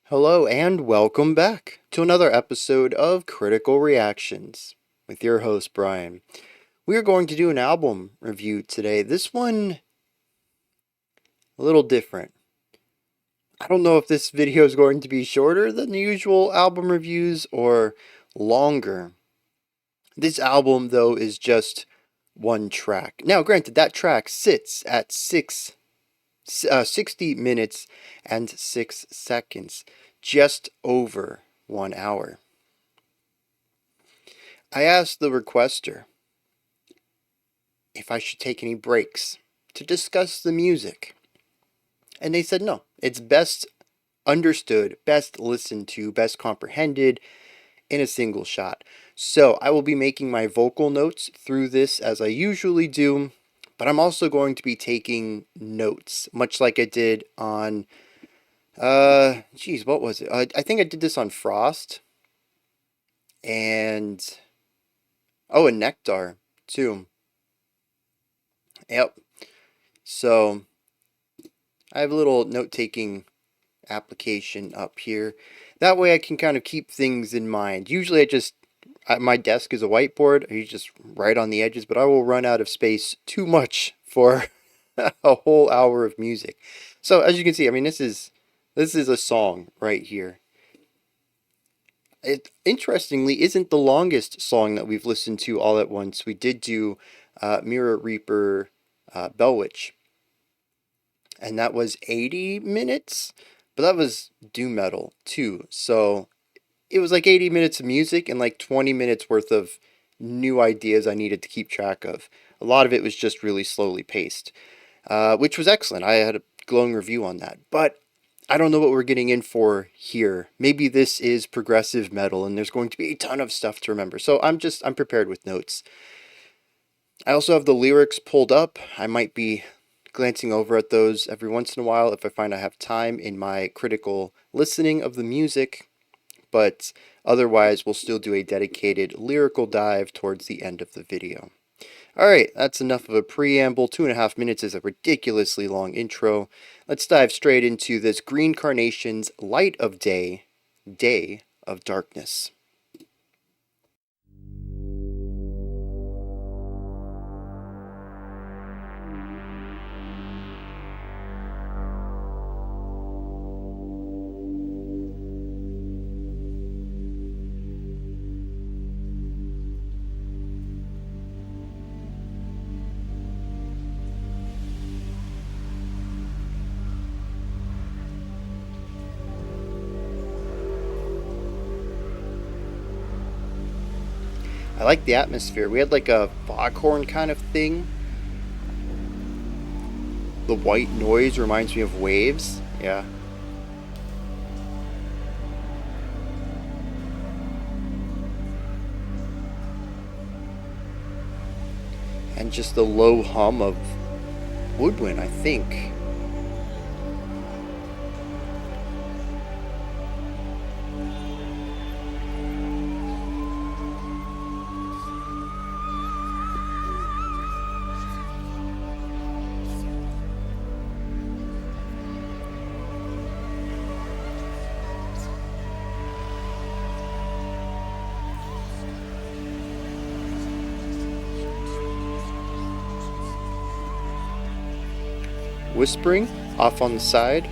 Hello and welcome back to another episode of Critical Reactions with your host Brian. We are going to do an album review today. This one a little different. I don't know if this video is going to be shorter than the usual album reviews or longer. This album though is just one track. Now granted that track sits at 60 minutes and 6 seconds, just over 1 hour. I asked the requester if I should take any breaks to discuss the music, and they said no. It's best understood, best listened to, best comprehended in a single shot. So I will be making my vocal notes through this as I usually do, but I'm also going to be taking notes, much like I did on, what was it? I think I did this on Frost, and, and Nectar, too. Yep. So, I have a little note-taking application up here. That way I can kind of keep things in mind. Usually my desk is a whiteboard. I just write on the edges, but I will run out of space too much for a whole hour of music. So, as you can see, I mean, this is a song right here. It, interestingly, isn't the longest song that we've listened to all at once. We did do Mirror Reaper Bellwitch, and that was 80 minutes, but that was doom metal too, so it was like 80 minutes of music and like 20 minutes worth of new ideas I needed to keep track of. A lot of it was just really slowly paced, which was excellent. I had a glowing review on that, but I don't know what we're getting in for here. Maybe this is progressive metal and there's going to be a ton of stuff to remember, so I'm prepared with notes. I also have the lyrics pulled up. I might be glancing over at those every once in a while if I find I have time in my critical listening of the music, but otherwise we'll still do a dedicated lyrical dive towards the end of the video. Alright, that's enough of a preamble. 2.5 minutes is a ridiculously long intro. Let's dive straight into this Green Carnation's Light of Day, Day of Darkness. I like the atmosphere. We had like a foghorn kind of thing. The white noise reminds me of waves. Yeah. And just the low hum of woodwind, I think. Whispering off on the side.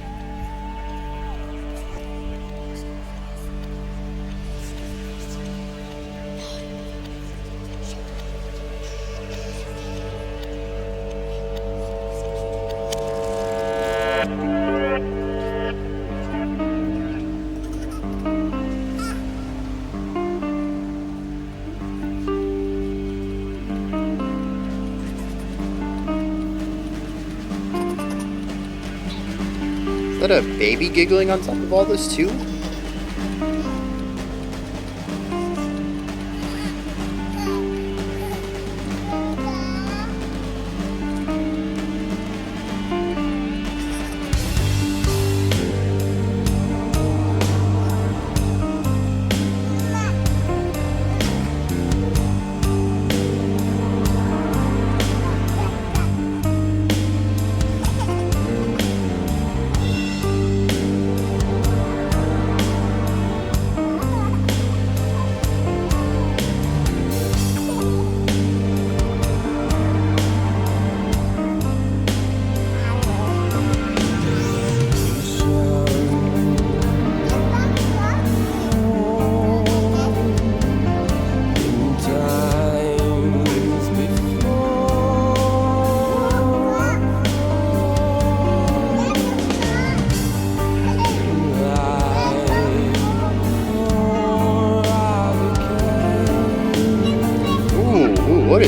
Is that a baby giggling on top of all this too?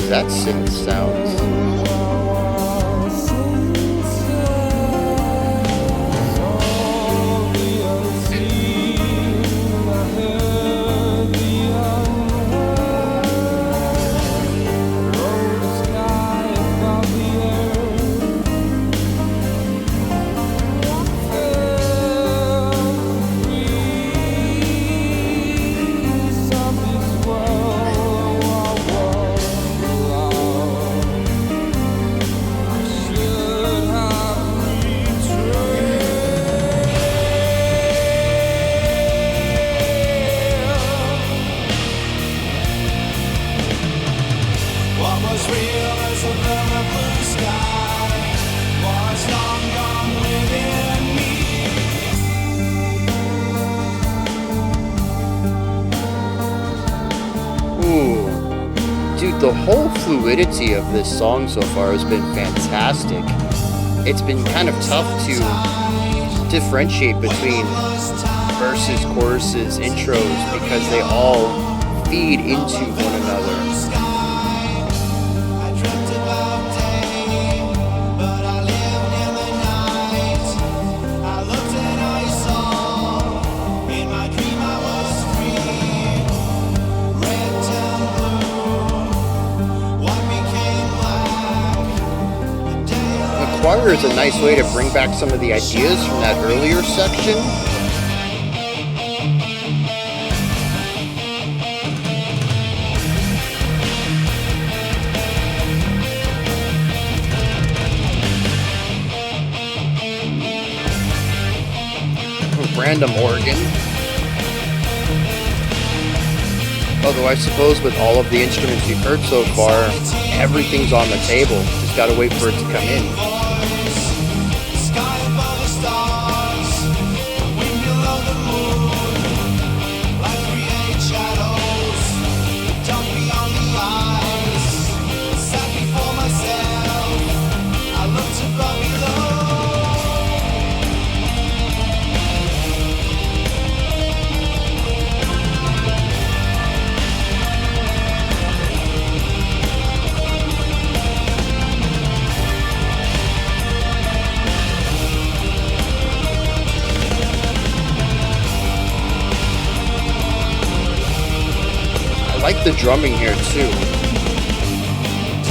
is that synth sound? The whole fluidity of this song so far has been fantastic. It's been kind of tough to differentiate between verses, choruses, intros, because they all feed into one another. Choir is a nice way to bring back some of the ideas from that earlier section. Random organ. Although I suppose with all of the instruments we've heard so far, everything's on the table. Just gotta wait for it to come in. I like the drumming here too.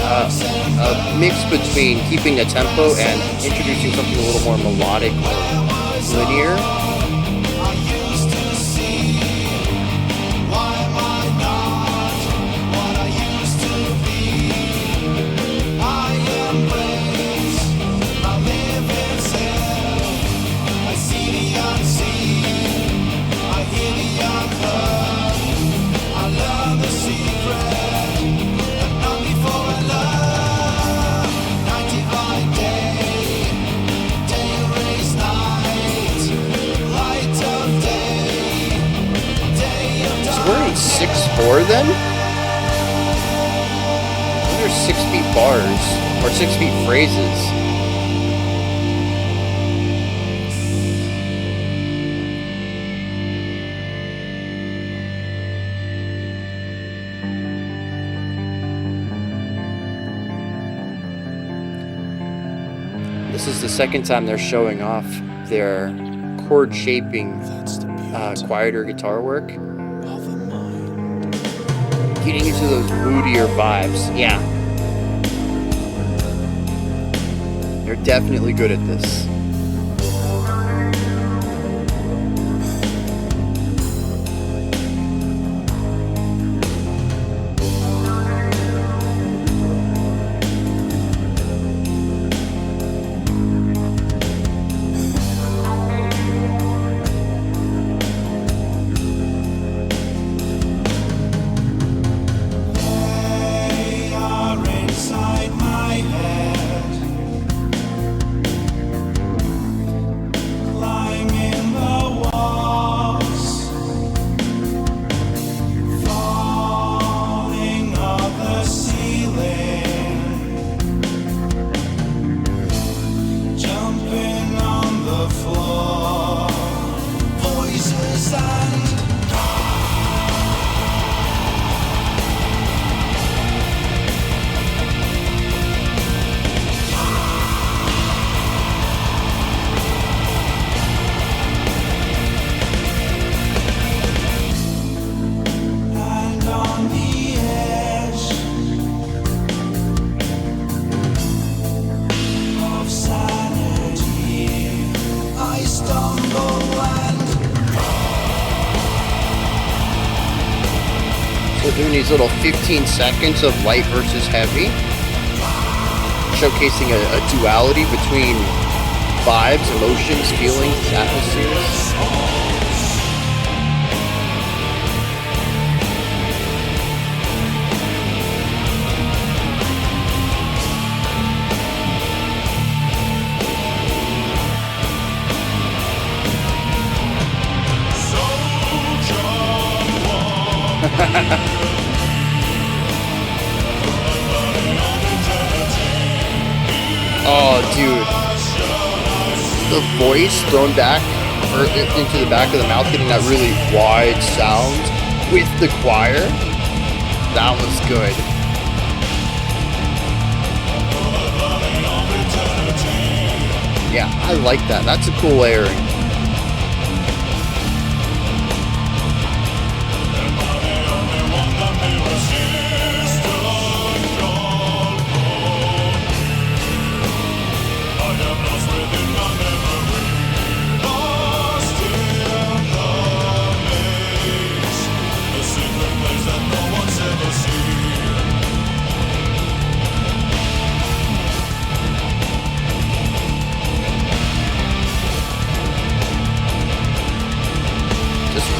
A mix between keeping the tempo and introducing something a little more melodic or linear. We're in 6/4 then? These are 6-beat bars, or 6-beat phrases. This is the second time they're showing off their chord shaping, quieter guitar work. Getting into those moodier vibes. Yeah. They're definitely good at this. doing these little 15 seconds of light versus heavy, showcasing a duality between vibes, emotions, feelings, atmospheres. Oh, dude. The voice thrown back into the back of the mouth, getting that really wide sound with the choir. That was good. Yeah, I like that. That's a cool layering.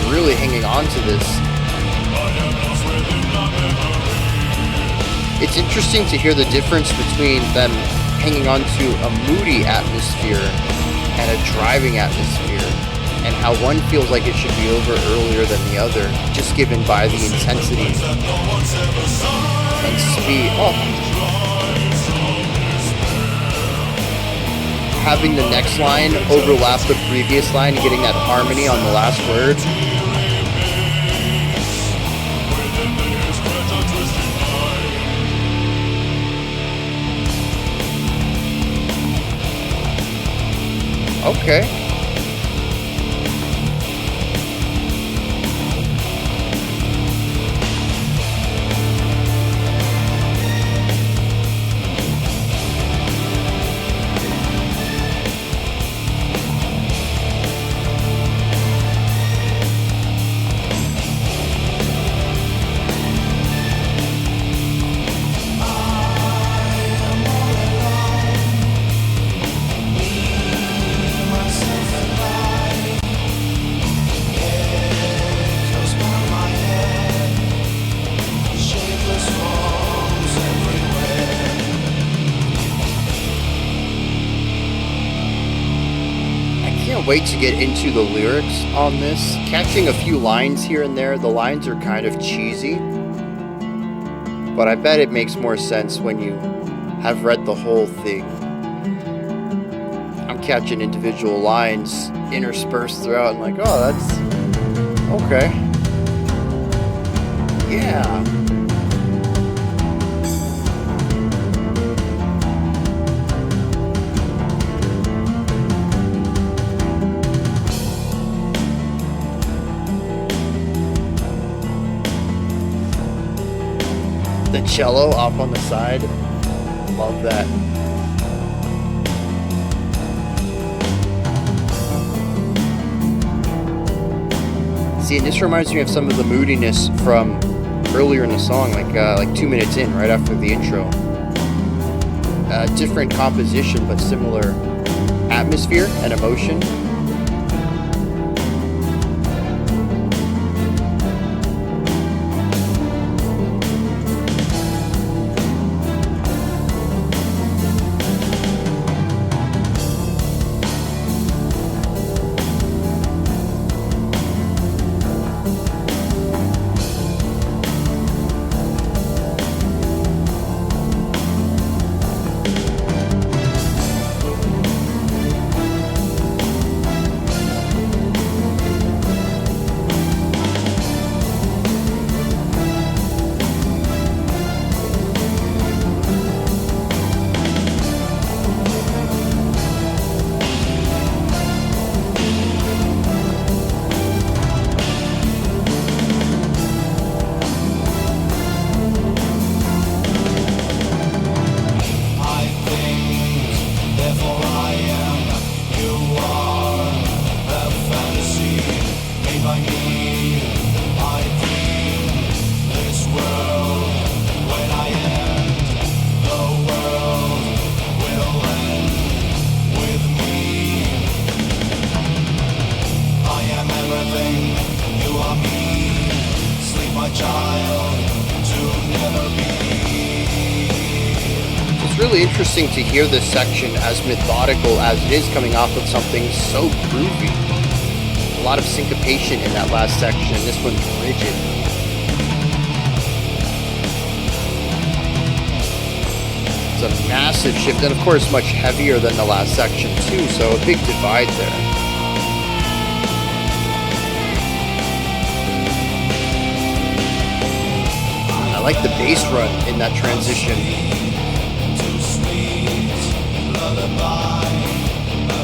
Really hanging on to this. It's interesting to hear the difference between them hanging on to a moody atmosphere and a driving atmosphere, and how one feels like it should be over earlier than the other, just given by the intensity and speed. Oh. Having the next line overlap the previous line and getting that harmony on the last word. Okay. Wait to get into the lyrics on this. Catching a few lines here and there. The lines are kind of cheesy, but I bet it makes more sense when you have read the whole thing. I'm catching individual lines interspersed throughout and like, oh, that's okay. Yeah. The cello off on the side. Love that. See, and this reminds me of some of the moodiness from earlier in the song, like 2 minutes in, right after the intro. Different composition, but similar atmosphere and emotion. by me. I dream this everything, you are me. Sleep, my child, to never be. It's really interesting to hear this section as methodical as it is, coming off of something so groovy. A lot of syncopation in that last section. This one's rigid. It's a massive shift, and of course much heavier than the last section too, so a big divide there. I like the bass run in that transition. Too sweet, lullaby,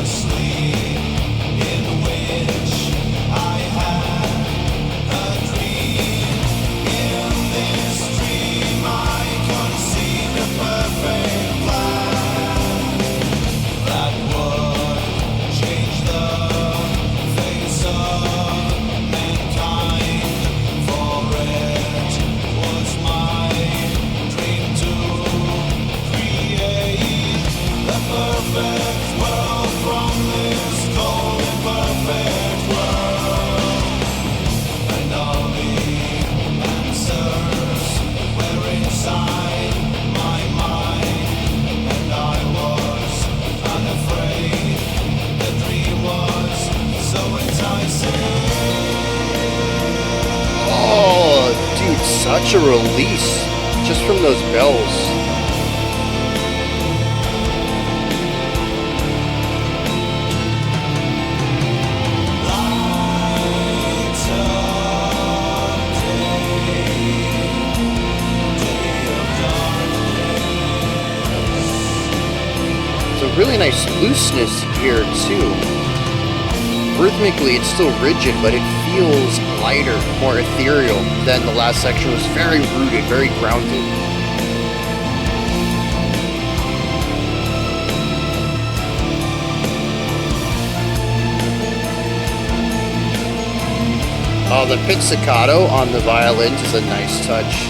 asleep, in which I had a dream. In this dream I conceived a perfect plan that would change the face of mankind. For it was my dream to create the perfect world from this cold imperfect world. And all the answers were inside my mind, and I was unafraid. The dream was so enticing. Oh, dude, such a release just from those bells. It's a really nice looseness here too. Rhythmically, it's still rigid, but it feels lighter, more ethereal than the last section. It was very rooted, very grounded. Oh, the pizzicato on the violins is a nice touch.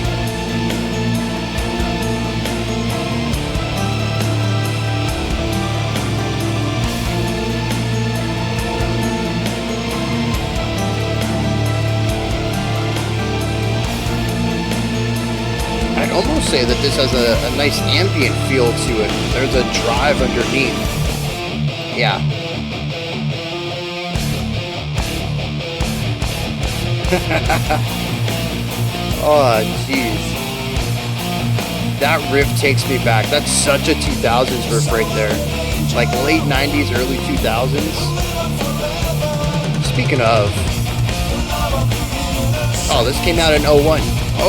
I'd almost say that this has a nice ambient feel to it. There's a drive underneath. Yeah. Oh, jeez. That riff takes me back. That's such a 2000s riff right there. Like late 90s, early 2000s. Speaking of... Oh, this came out in 01.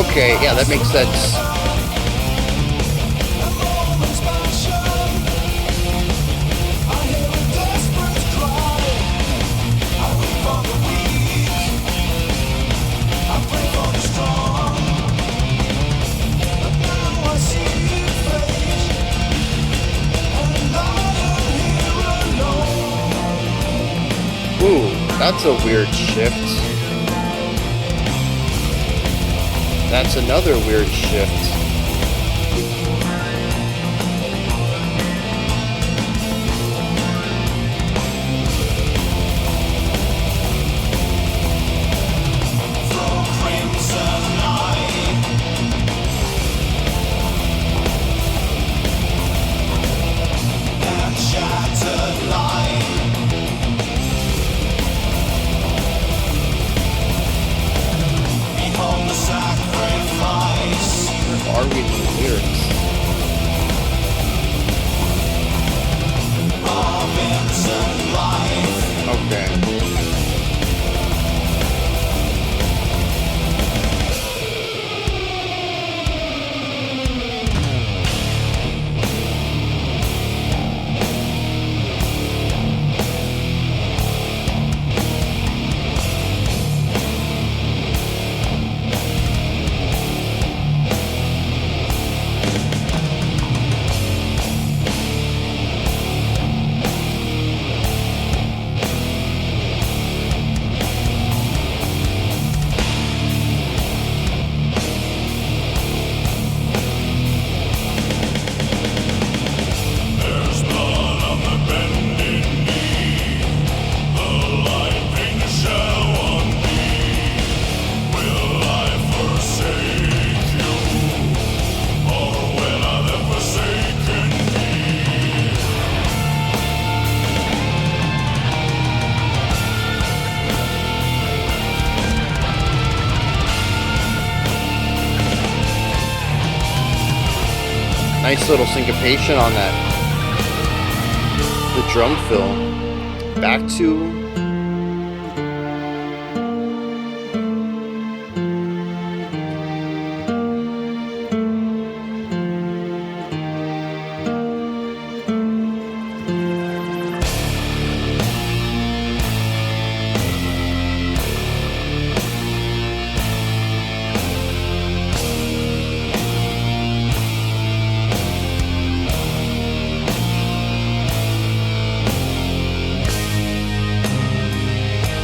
Okay, yeah, that makes sense. Ooh, that's a weird shift. That's another weird shift. Nice little syncopation on that. The drum fill. Back to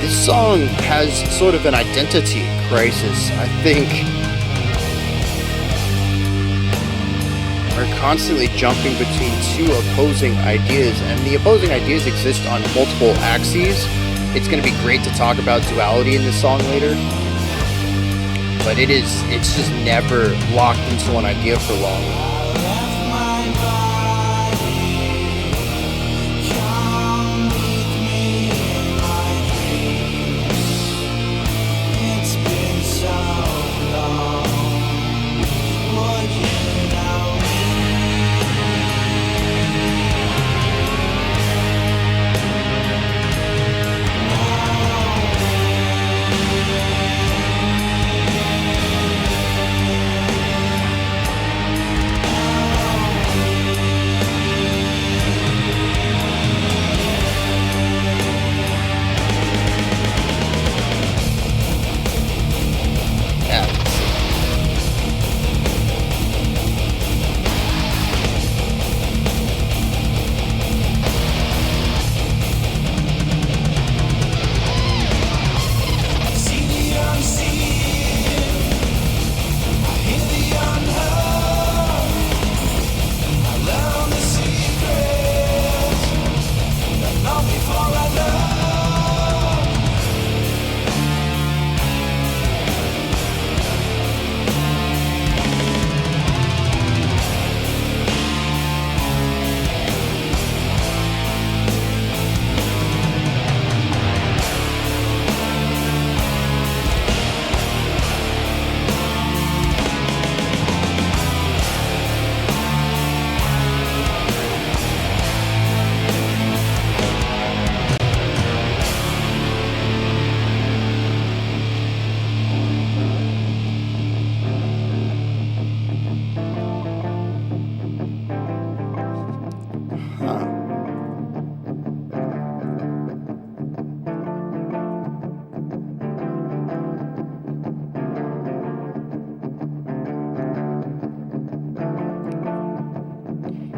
this song has sort of an identity crisis, I think. We're constantly jumping between two opposing ideas, and the opposing ideas exist on multiple axes. It's going to be great to talk about duality in this song later, but it's just never locked into one idea for long.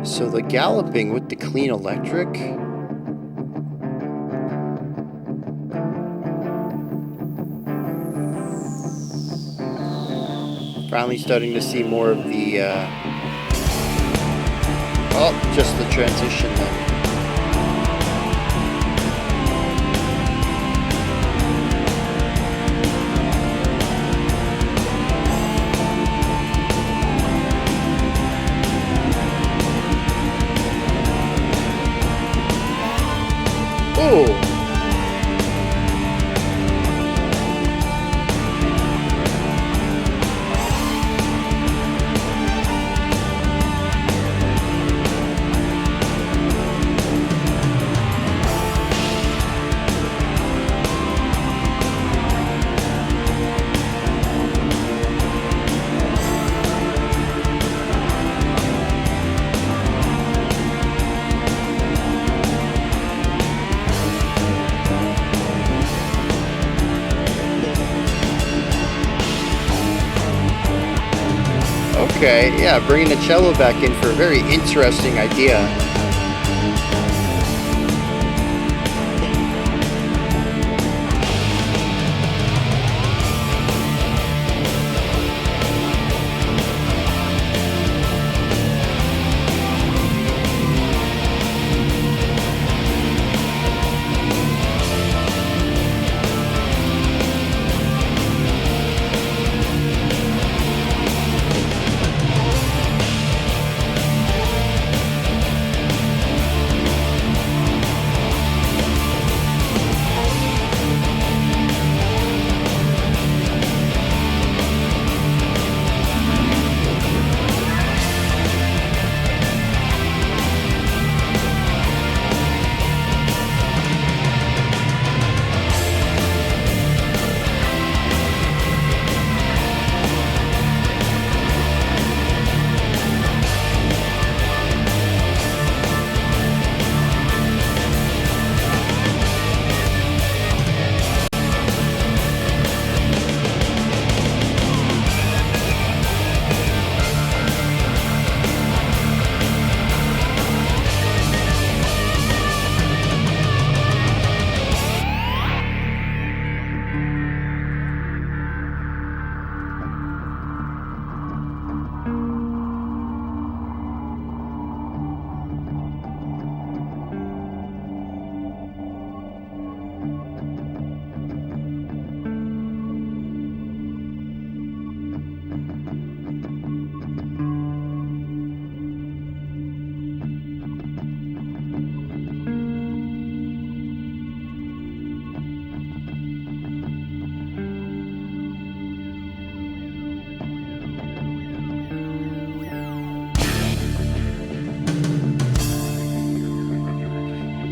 So the galloping with the clean electric. Finally starting to see more of the, just the transition then. Oh! Okay, yeah, bringing the cello back in for a very interesting idea.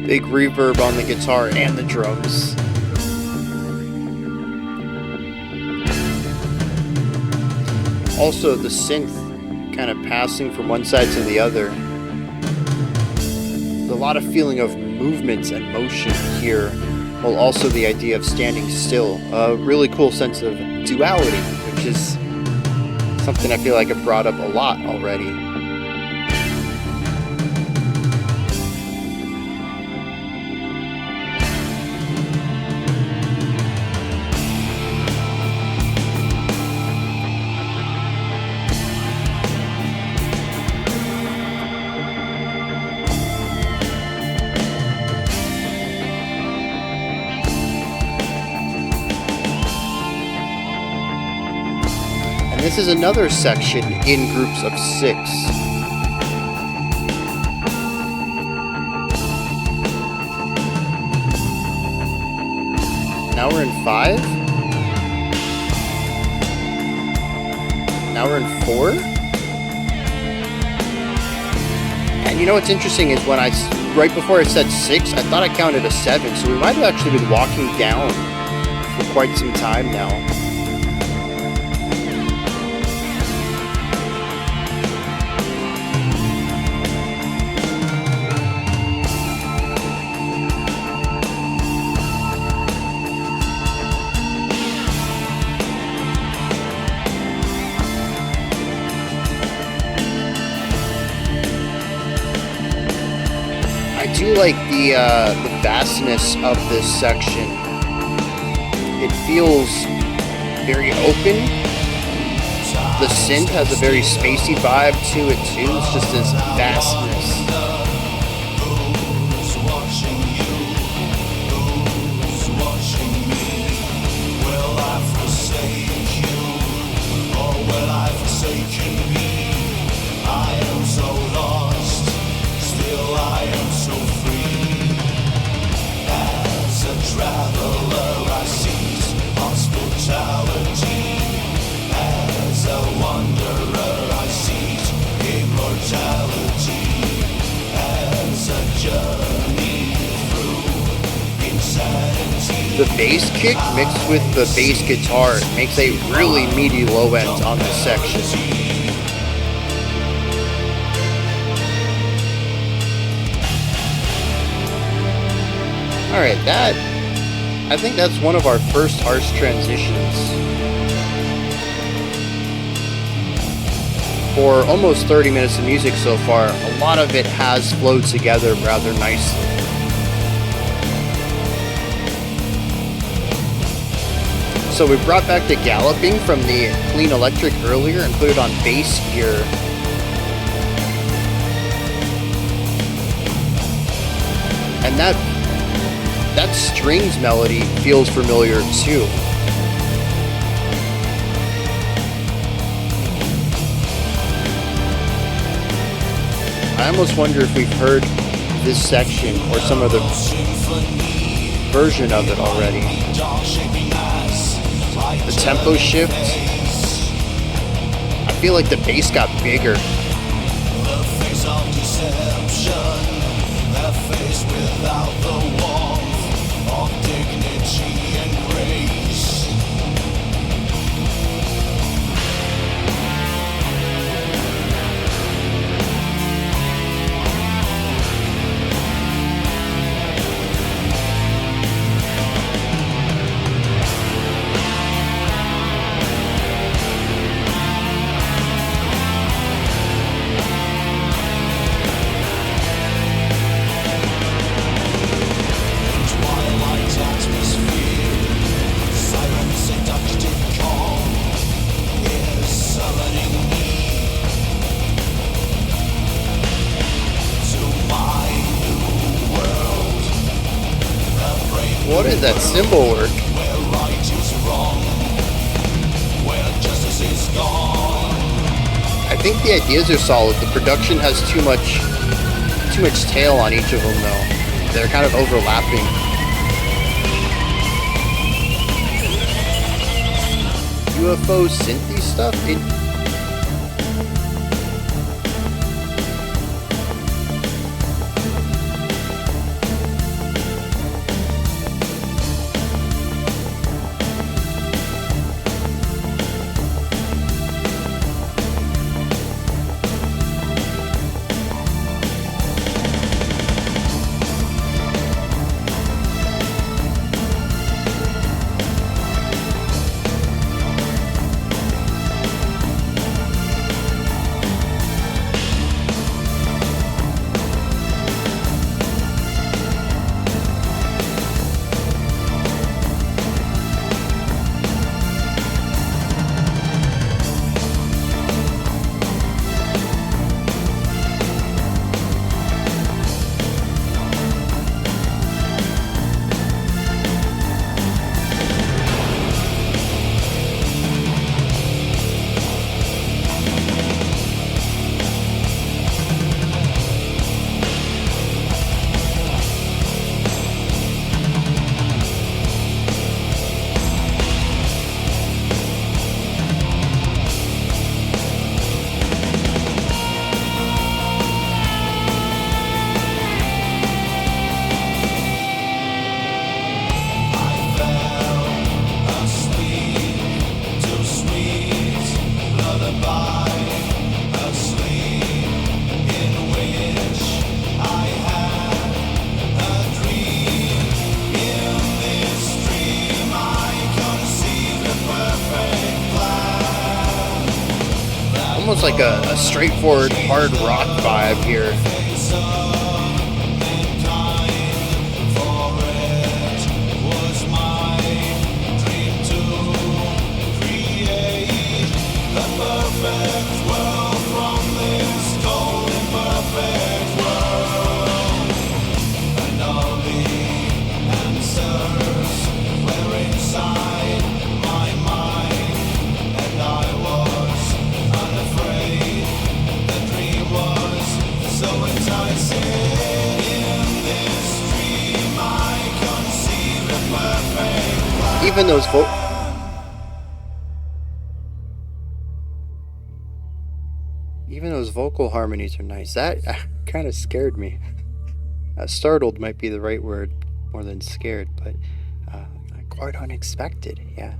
Big reverb on the guitar and the drums. Also, the synth kind of passing from one side to the other. There's a lot of feeling of movements and motion here, while also the idea of standing still. A really cool sense of duality, which is something I feel like I've brought up a lot already. This is another section in groups of 6. Now we're in 5. Now we're in 4. And you know what's interesting is when right before I said 6, I thought I counted a 7. So we might have actually been walking down for quite some time now. I do like the vastness of this section. It feels very open. The synth has a very spacey vibe to it too. It's just this vastness. The bass kick mixed with the bass guitar makes a really meaty low end on this section. Alright, I think that's one of our first harsh transitions. For almost 30 minutes of music so far, a lot of it has flowed together rather nicely. So we brought back the galloping from the clean electric earlier and put it on bass here. And that strings melody feels familiar too. I almost wonder if we've heard this section or some other version of it already. The tempo shift. I feel like the bass got bigger. What is that cymbal work? I think the ideas are solid. The production has too much tail on each of them though. They're kind of overlapping. UFO synthy stuff? almost like a straightforward hard rock vibe here. Even those vocal harmonies are nice. That kind of scared me. Startled might be the right word, more than scared, but quite unexpected. Yeah.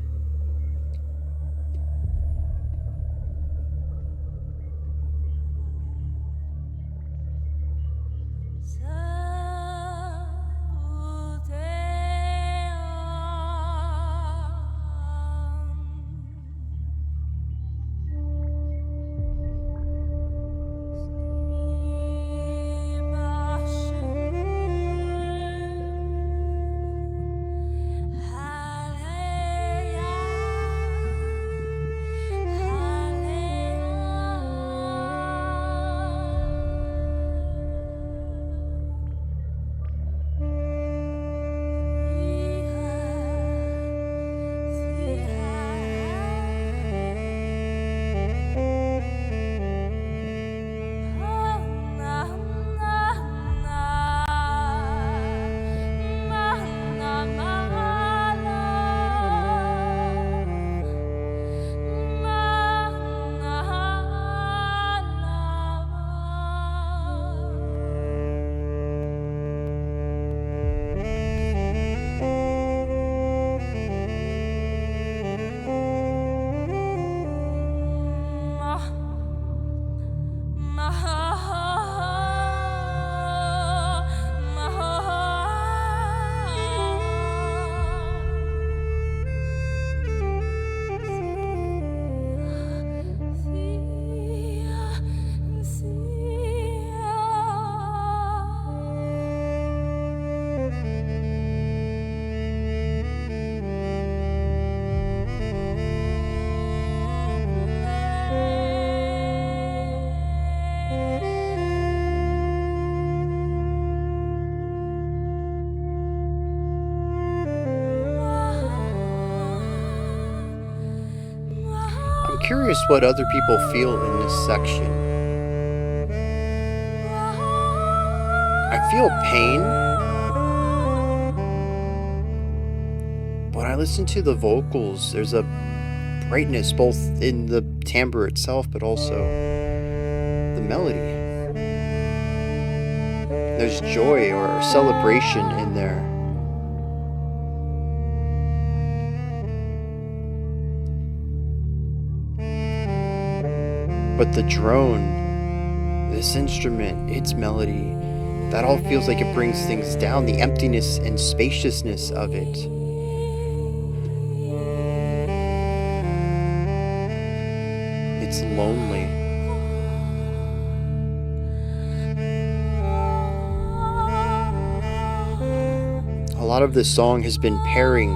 I'm curious what other people feel in this section. I feel pain. When I listen to the vocals, there's a brightness both in the timbre itself, but also the melody. There's joy or celebration in there. But the drone, this instrument, its melody, that all feels like it brings things down, the emptiness and spaciousness of it. It's lonely. A lot of this song has been pairing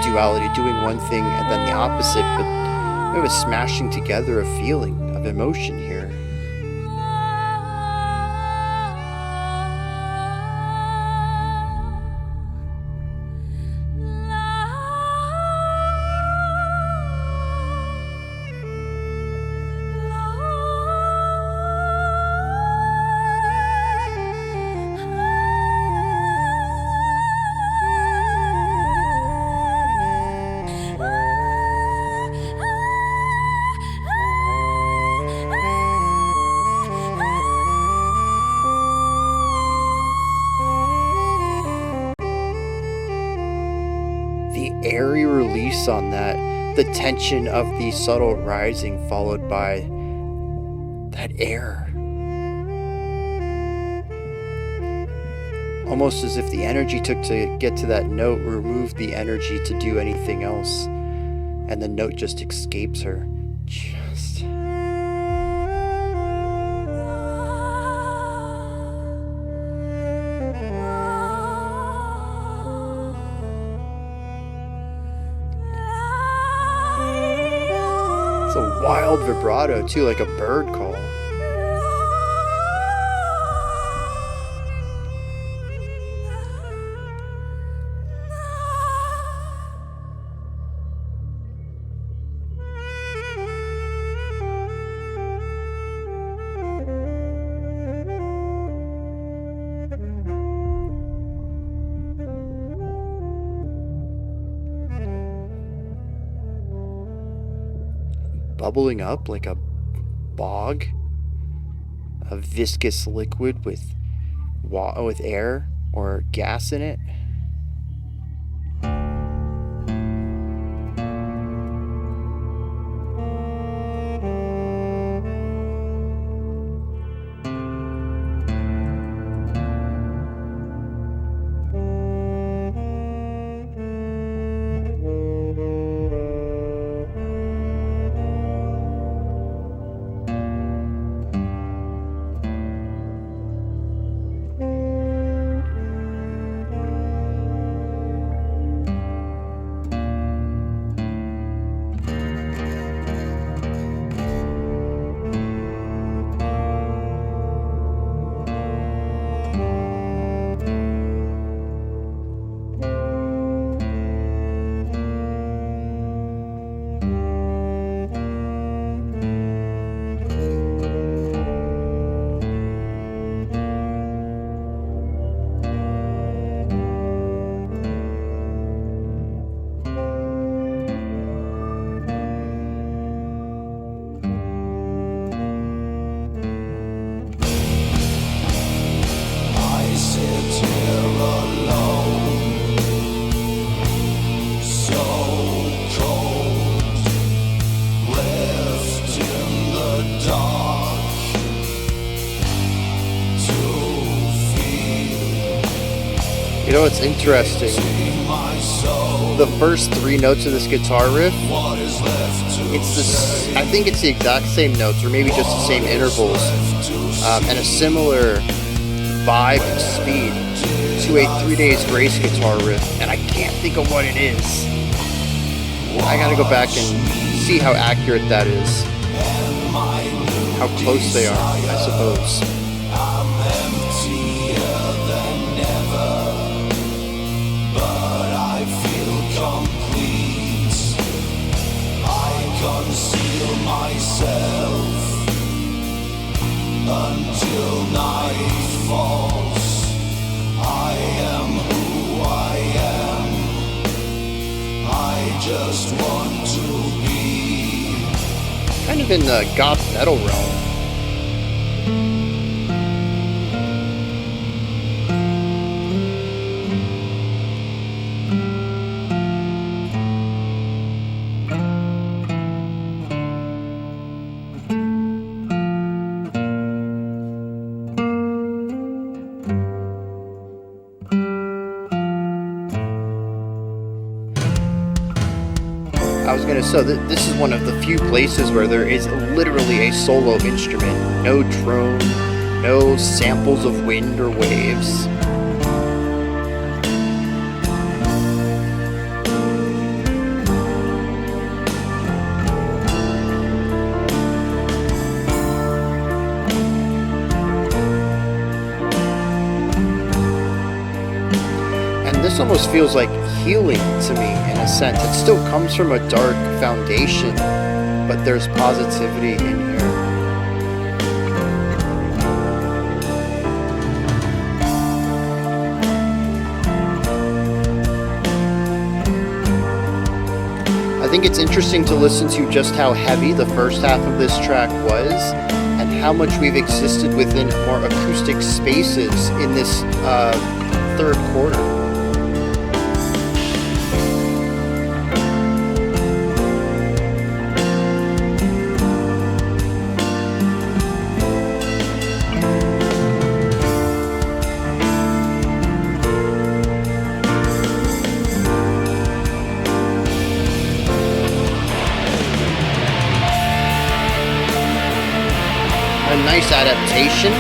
duality, doing one thing and then the opposite, but it was smashing together a feeling of emotion here. Airy release on that, the tension of the subtle rising followed by that air. Almost as if the energy took to get to that note removed the energy to do anything else, and the note just escapes her. Just wild vibrato too, like a bird call. Bubbling up like a bog, a viscous liquid with air or gas in it. You know what's interesting? The first 3 notes of this guitar riff, I think it's the exact same notes, or maybe just the same intervals, and a similar vibe and speed to a 3 Days Grace guitar riff, and I can't think of what it is. I gotta go back and see how accurate that is. How close they are, I suppose. Conceal myself until night falls. I am who I am. I just want to be. Kind of in the goth metal realm. So this is one of the few places where there is literally a solo instrument. No drone, no samples of wind or waves. This almost feels like healing to me in a sense. It still comes from a dark foundation, but there's positivity in here. I think it's interesting to listen to just how heavy the first half of this track was, and how much we've existed within more acoustic spaces in this third quarter. Nice adaptation.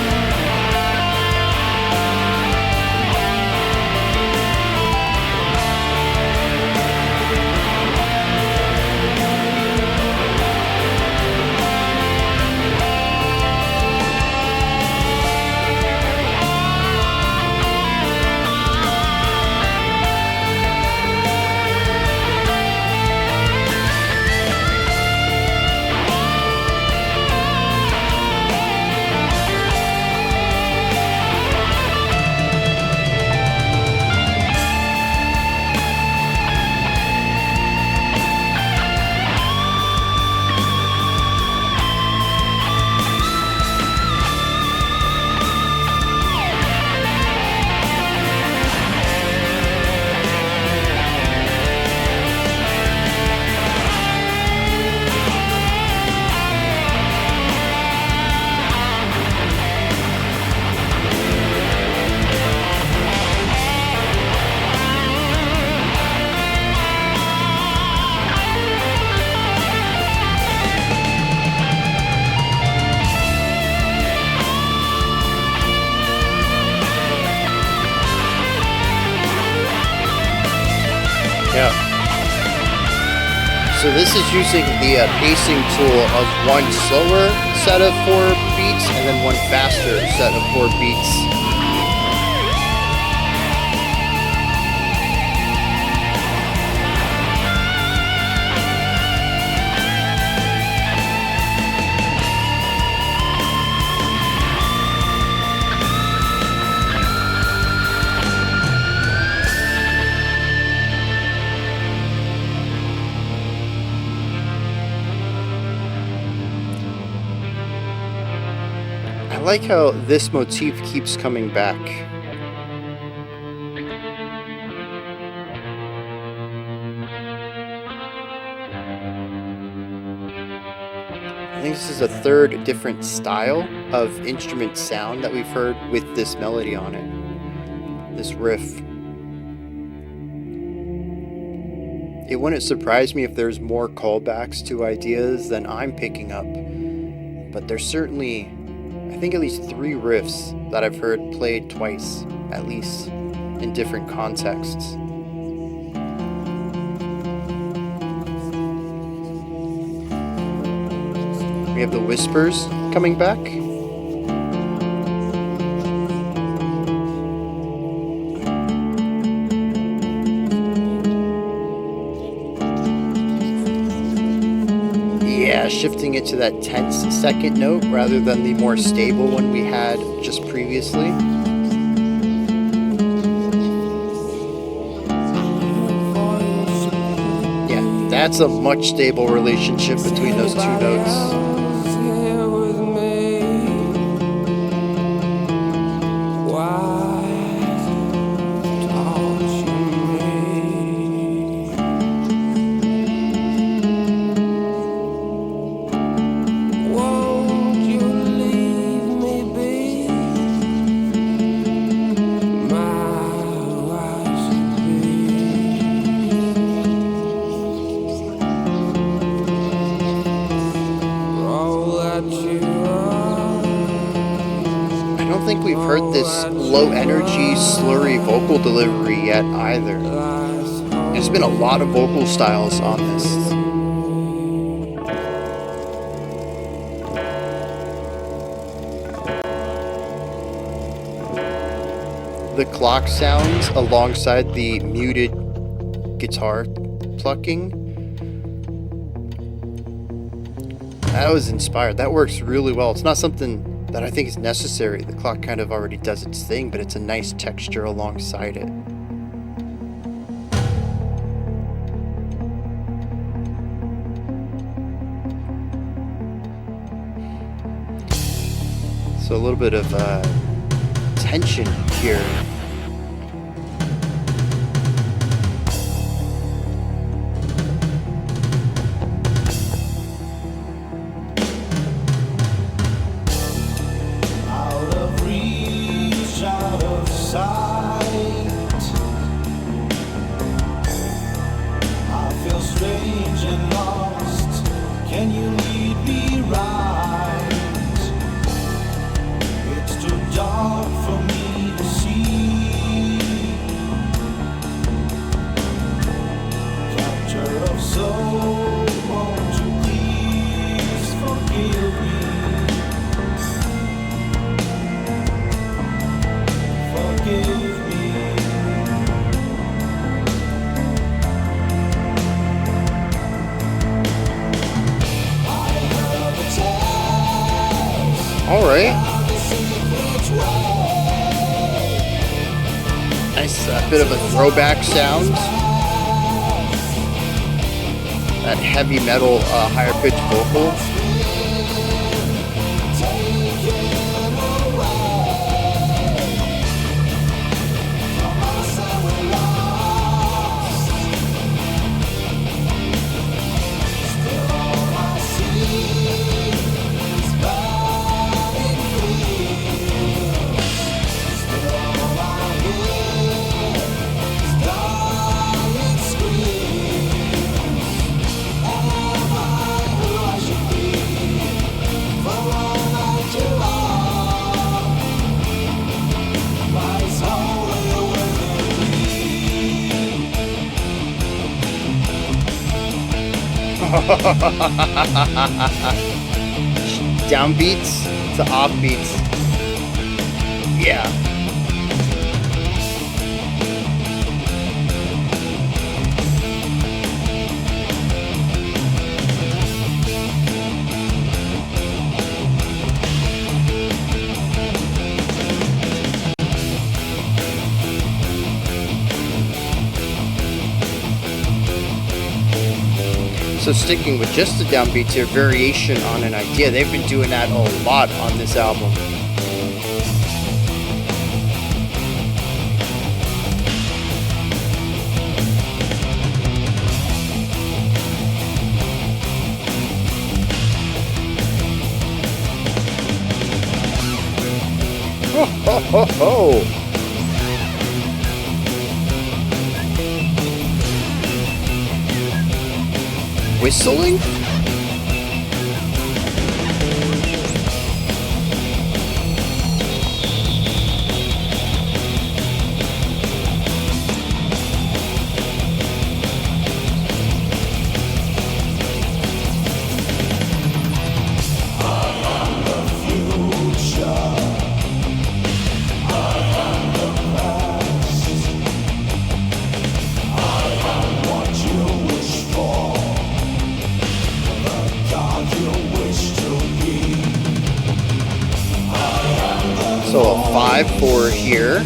So this is using the pacing tool of one slower set of 4 beats and then one faster set of 4 beats. I like how this motif keeps coming back. I think this is a third different style of instrument sound that we've heard with this melody on it, this riff. It wouldn't surprise me if there's more callbacks to ideas than I'm picking up, but there's certainly, I think, at least 3 riffs that I've heard played twice, at least, in different contexts. We have the whispers coming back. Yeah, shifting it to that tense second note rather than the more stable one we had just previously. Yeah, that's a much stable relationship between those 2 notes. I don't think we've heard this low energy, slurry vocal delivery yet either. There's been a lot of vocal styles on this. The clock sounds alongside the muted guitar plucking. That was inspired. That works really well. It's not something that I think is necessary. The clock kind of already does its thing, but it's a nice texture alongside it. So a little bit of tension here. Alright. Nice bit of a throwback sound. That heavy metal, higher pitched vocal. Downbeats to offbeats. Yeah. So sticking with just the downbeats here, variation on an idea. They've been doing that a lot on this album. Ho ho ho ho! Whistling? So a 5/4 here.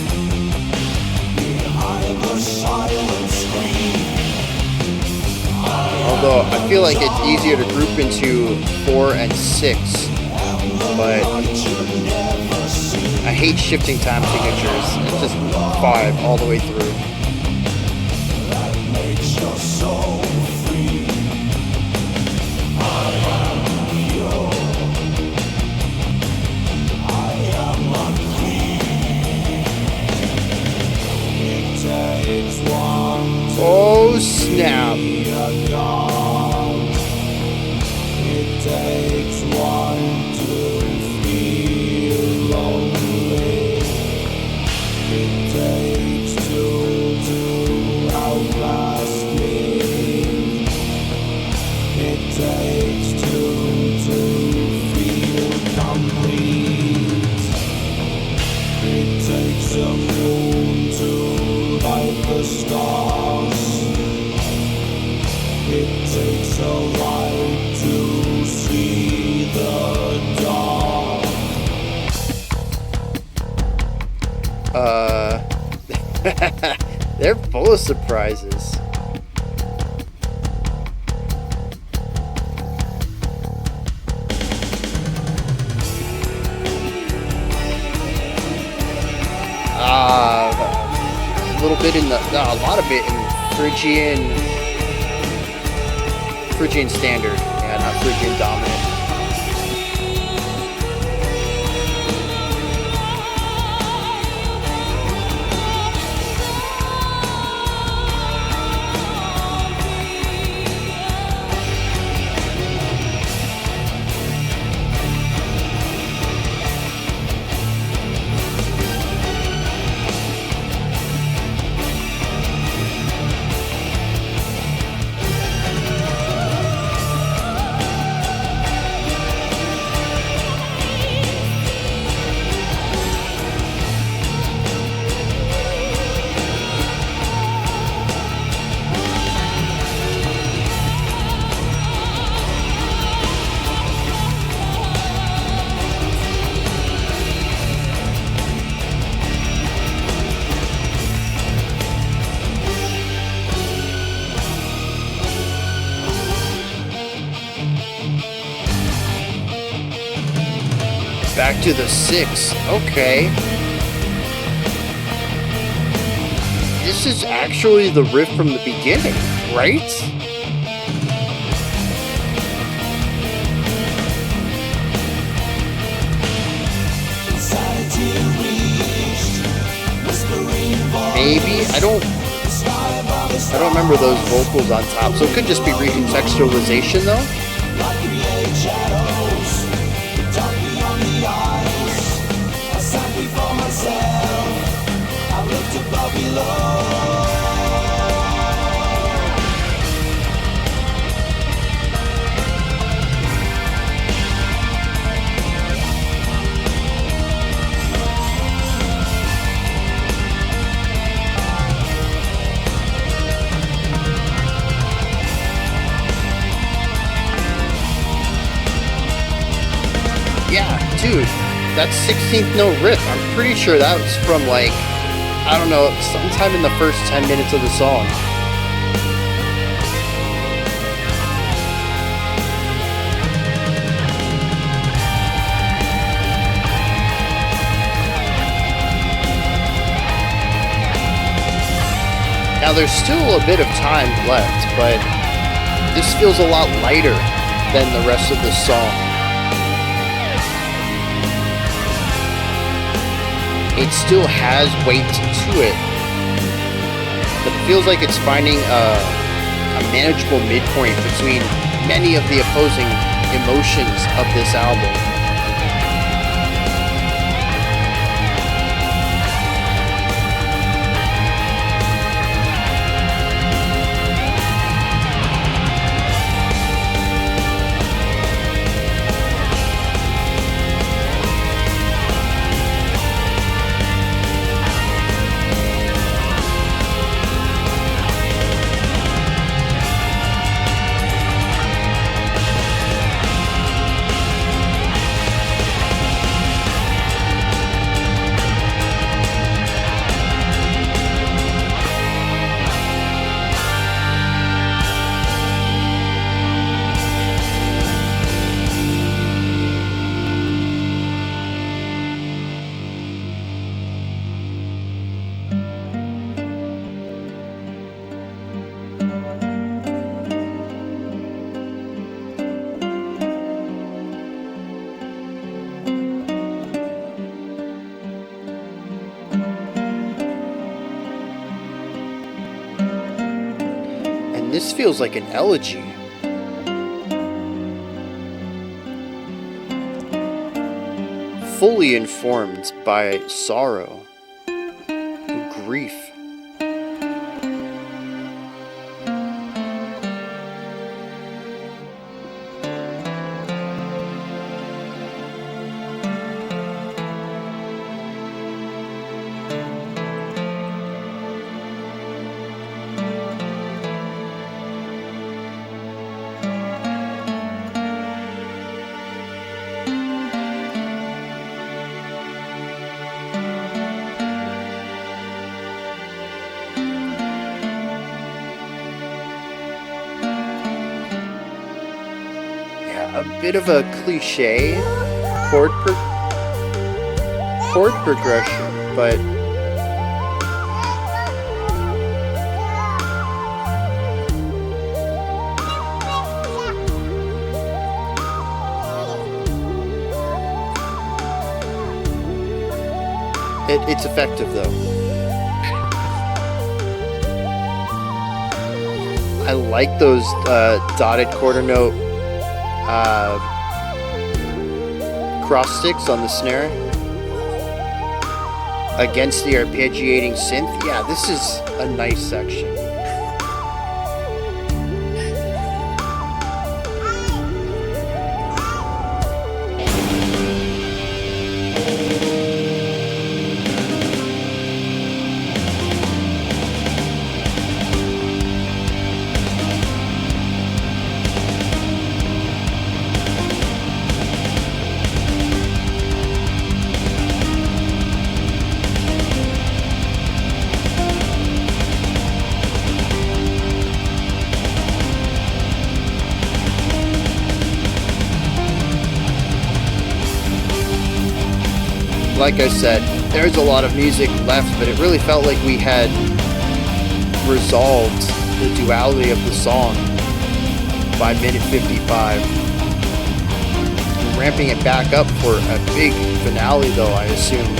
Although I feel like it's easier to group into 4 and 6, but I hate shifting time signatures. It's just 5 all the way through. Oh snap! It takes one to feel lonely. It takes two to outlast me. It takes two to feel complete. It takes a moon to light the stars. It takes a light to see the dark. They're full of surprises. A little bit in the, a lot of it in Phrygian standard, yeah, not Phrygian dominant. Back to the 6. Okay. This is actually the riff from the beginning, right? Maybe. I don't remember those vocals on top, so it could just be recontextualization though. dude, that 16th note riff, I'm pretty sure that was from like, I don't know, sometime in the first 10 minutes of the song. Now there's still a bit of time left, but this feels a lot lighter than the rest of the song. It still has weight to it, but it feels like it's finding a manageable midpoint between many of the opposing emotions of this album. This feels like an elegy. Fully informed by sorrow and grief. A bit of a cliche chord progression, but it's effective though. I like those dotted quarter note cross sticks on the snare against the arpeggiating synth. Yeah, this is a nice section. Like I said, there's a lot of music left, but it really felt like we had resolved the duality of the song by minute 55. Ramping it back up for a big finale though, I assume.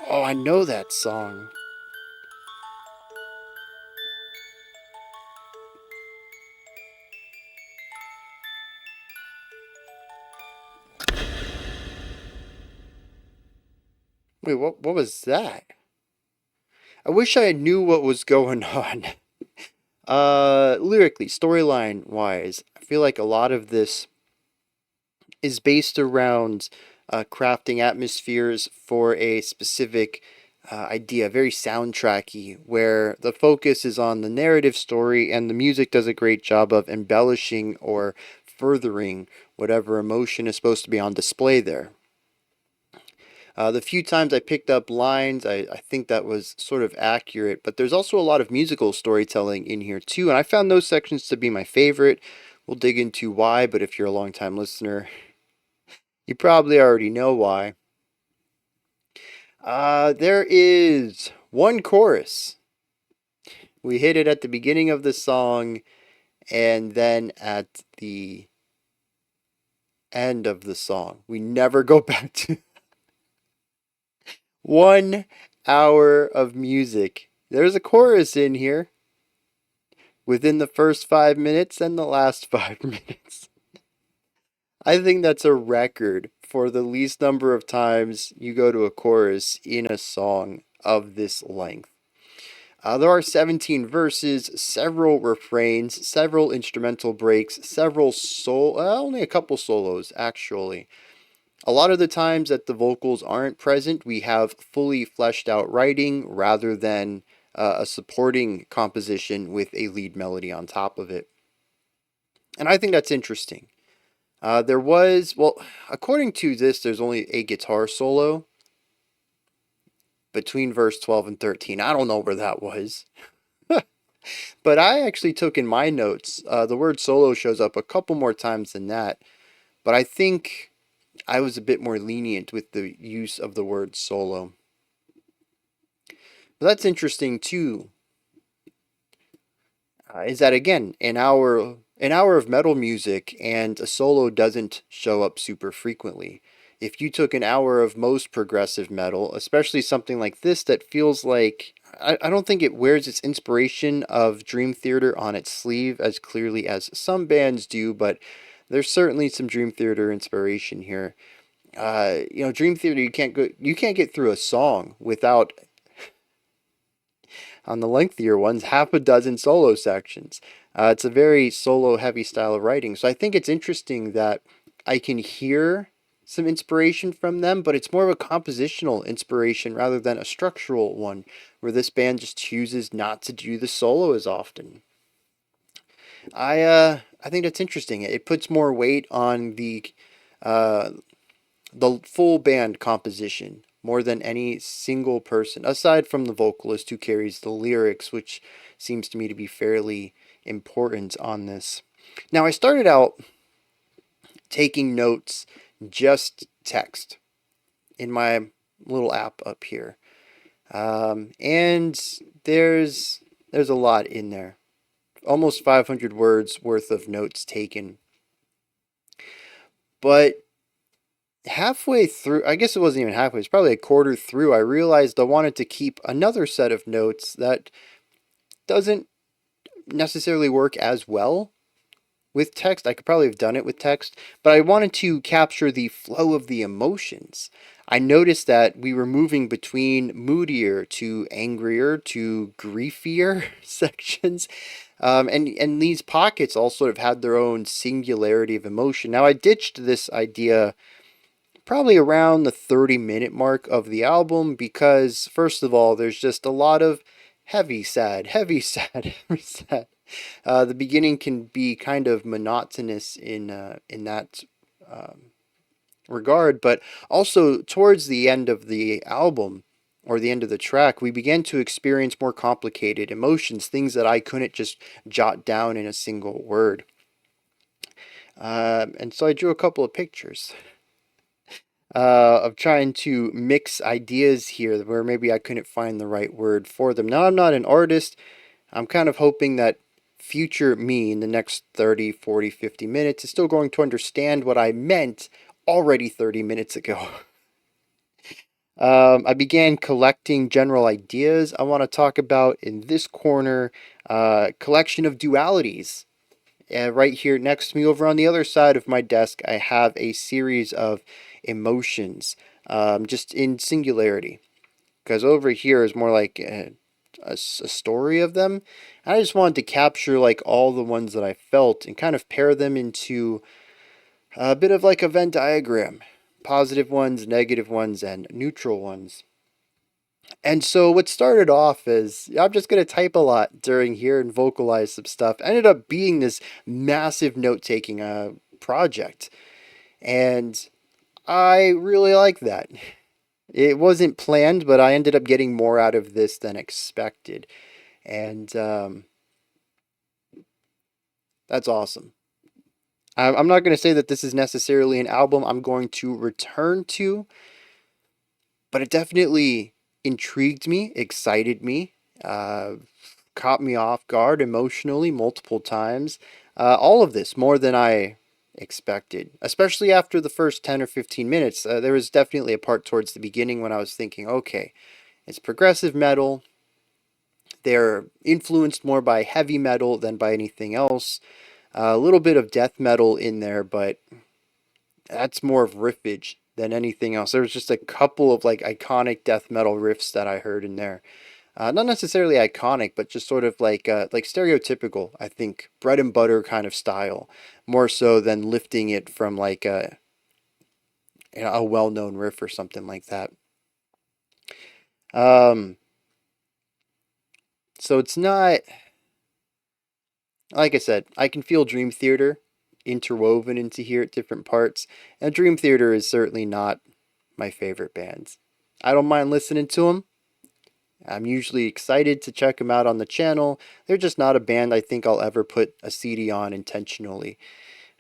Oh, I know that song. Wait, what was that? I wish I knew what was going on. Lyrically, storyline wise, I feel like a lot of this is based around crafting atmospheres for a specific idea, very soundtracky, where the focus is on the narrative story and the music does a great job of embellishing or furthering whatever emotion is supposed to be on display there. The few times I picked up lines, I think that was sort of accurate, but there's also a lot of musical storytelling in here too, and I found those sections to be my favorite. We'll dig into why, but if you're a long time listener, you probably already know why. There is one chorus. We hit it at the beginning of the song and then at the end of the song. We never go back to 1 hour of music. There's a chorus in here within the first 5 minutes and the last 5 minutes. I think that's a record for the least number of times you go to a chorus in a song of this length. There are 17 verses, several refrains, several instrumental breaks, only a couple solos actually. A lot of the times that the vocals aren't present, we have fully fleshed out writing rather than a supporting composition with a lead melody on top of it. And I think that's interesting. According to this, there's only a guitar solo between verse 12 and 13. I don't know where that was. But I actually took in my notes, the word solo shows up a couple more times than that. But I think I was a bit more lenient with the use of the word solo. But that's interesting too. Is that again an hour of metal music and a solo doesn't show up super frequently. If you took an hour of most progressive metal, especially something like this that feels like I don't think it wears its inspiration of Dream Theater on its sleeve as clearly as some bands do, but there's certainly some Dream Theater inspiration here. Dream Theater you can't get through a song without on the lengthier ones, half a dozen solo sections. It's a very solo heavy style of writing. So I think it's interesting that I can hear some inspiration from them, but it's more of a compositional inspiration rather than a structural one, where this band just chooses not to do the solo as often. I think that's interesting. It puts more weight on uh, the full band composition more than any single person, aside from the vocalist who carries the lyrics, which seems to me to be fairly important on this. Now, I started out taking notes, just text, in my little app up here. And there's a lot in there. Almost 500 words worth of notes taken. But halfway through, I guess it wasn't even halfway, it's probably a quarter through, I realized I wanted to keep another set of notes that doesn't necessarily work as well with text. I could probably have done it with text, but I wanted to capture the flow of the emotions. I noticed that we were moving between moodier to angrier to griefier sections. And these pockets all sort of had their own singularity of emotion. Now, I ditched this idea probably around the 30-minute mark of the album because, first of all, there's just a lot of heavy, sad, heavy, sad, heavy, sad. The beginning can be kind of monotonous in that regard, but also towards the end of the album or the end of the track, we began to experience more complicated emotions, things that I couldn't just jot down in a single word. And so I drew a couple of pictures of trying to mix ideas here where maybe I couldn't find the right word for them. Now, I'm not an artist. I'm kind of hoping that future me in the next 30, 40, 50 minutes is still going to understand what I meant already 30 minutes ago. I began collecting general ideas I want to talk about in this corner. Collection of dualities. Right here next to me, over on the other side of my desk, I have a series of emotions, just in singularity. Because over here is more like a story of them. I just wanted to capture like all the ones that I felt and kind of pair them into a bit of like a Venn diagram. Positive ones, negative ones, and neutral ones. And so what started off as I'm just going to type a lot during here and vocalize some stuff ended up being this massive note taking project. And I really like that. It wasn't planned, but I ended up getting more out of this than expected. And that's awesome. I'm not going to say that this is necessarily an album I'm going to return to, but it definitely intrigued me, excited me, uh, caught me off guard emotionally multiple times. All of this more than I expected, especially after the first 10 or 15 minutes. There was definitely a part towards the beginning when I was thinking, okay, it's progressive metal. They're influenced more by heavy metal than by anything else. A little bit of death metal in there, but that's more of riffage than anything else. There was just a couple of like iconic death metal riffs that I heard in there. Not necessarily iconic, but just sort of like stereotypical. I think bread and butter kind of style, more so than lifting it from like a well-known riff or something like that. Um, so it's not like I said. I can feel Dream Theater interwoven into here at different parts, and Dream Theater is certainly not my favorite bands. I don't mind listening to them. I'm usually excited to check them out on the channel. They're just not a band I think I'll ever put a CD on intentionally.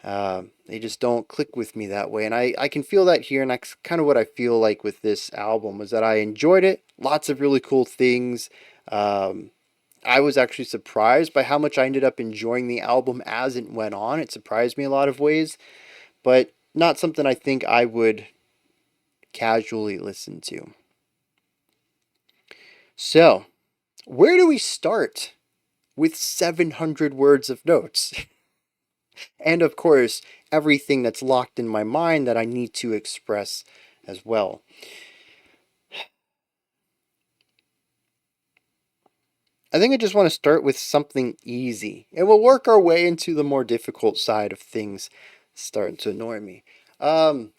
They just don't click with me that way. And I can feel that here, and that's kind of what I feel like with this album, was that I enjoyed it. Lots of really cool things. Um, I was actually surprised by how much I ended up enjoying the album as it went on. It surprised me a lot of ways, but not something I think I would casually listen to. So, where do we start with 700 words of notes? And of course, everything that's locked in my mind that I need to express as well. I think I just want to start with something easy, and we'll work our way into the more difficult side of things starting to annoy me.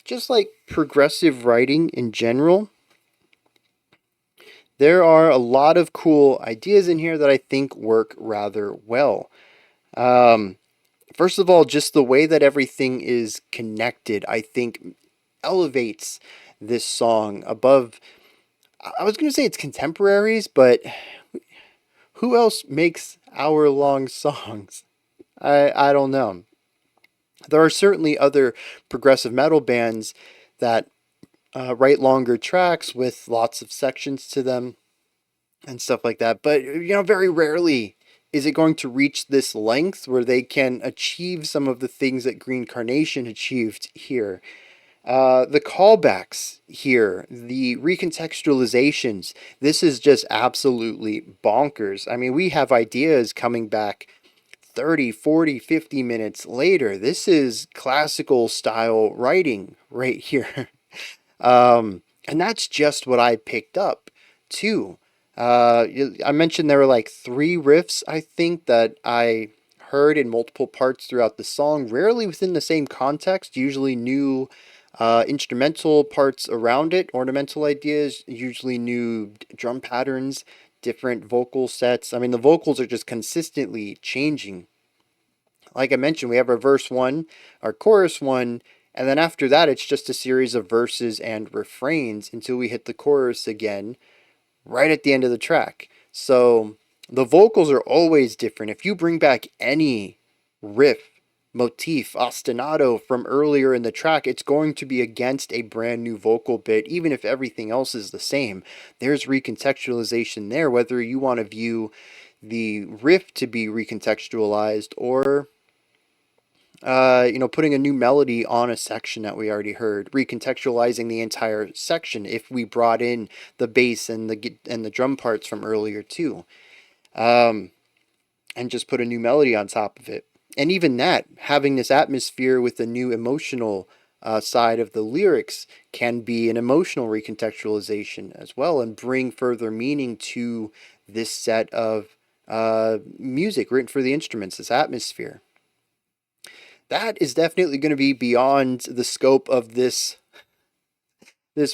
Just like progressive writing in general, there are a lot of cool ideas in here that I think work rather well. Um, First of all, just the way that everything is connected, I think elevates this song above. I was going to say it's contemporaries, but who else makes hour-long songs? I don't know. There are certainly other progressive metal bands that write longer tracks with lots of sections to them and stuff like that. But, very rarely is it going to reach this length where they can achieve some of the things that Green Carnation achieved here. The callbacks here, the recontextualizations, this is just absolutely bonkers. I mean, we have ideas coming back 30, 40, 50 minutes later. This is classical style writing right here. And that's just what I picked up too. I mentioned there were like three riffs, I think, that I heard in multiple parts throughout the song, rarely within the same context, usually new instrumental parts around it, ornamental ideas, usually new drum patterns, different vocal sets. I mean, the vocals are just consistently changing. Like I mentioned, we have our verse one, our chorus one, and then after that, it's just a series of verses and refrains until we hit the chorus again right at the end of the track. So the vocals are always different. If you bring back any riff, motif, ostinato from earlier in the track, it's going to be against a brand new vocal bit, even if everything else is the same. There's recontextualization there, whether you want to view the riff to be recontextualized or putting a new melody on a section that we already heard, recontextualizing the entire section if we brought in the bass and the drum parts from earlier too, um, and just put a new melody on top of it. And even that, having this atmosphere with the new emotional side of the lyrics can be an emotional recontextualization as well, and bring further meaning to this set of music written for the instruments, this atmosphere. That is definitely going to be beyond the scope of this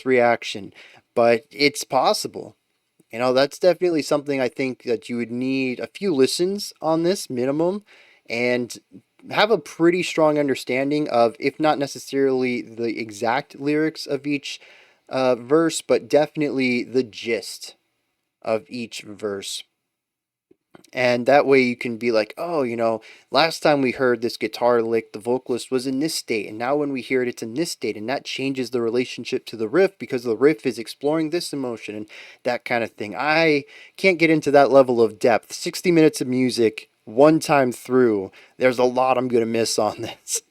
reaction, but it's possible. That's definitely something I think that you would need a few listens on this minimum, and have a pretty strong understanding of, if not necessarily the exact lyrics of each verse, but definitely the gist of each verse. And that way you can be like, oh, last time we heard this guitar lick, the vocalist was in this state. And now when we hear it, it's in this state. And that changes the relationship to the riff because the riff is exploring this emotion and that kind of thing. I can't get into that level of depth. 60 minutes of music, one time through, there's a lot I'm going to miss on this.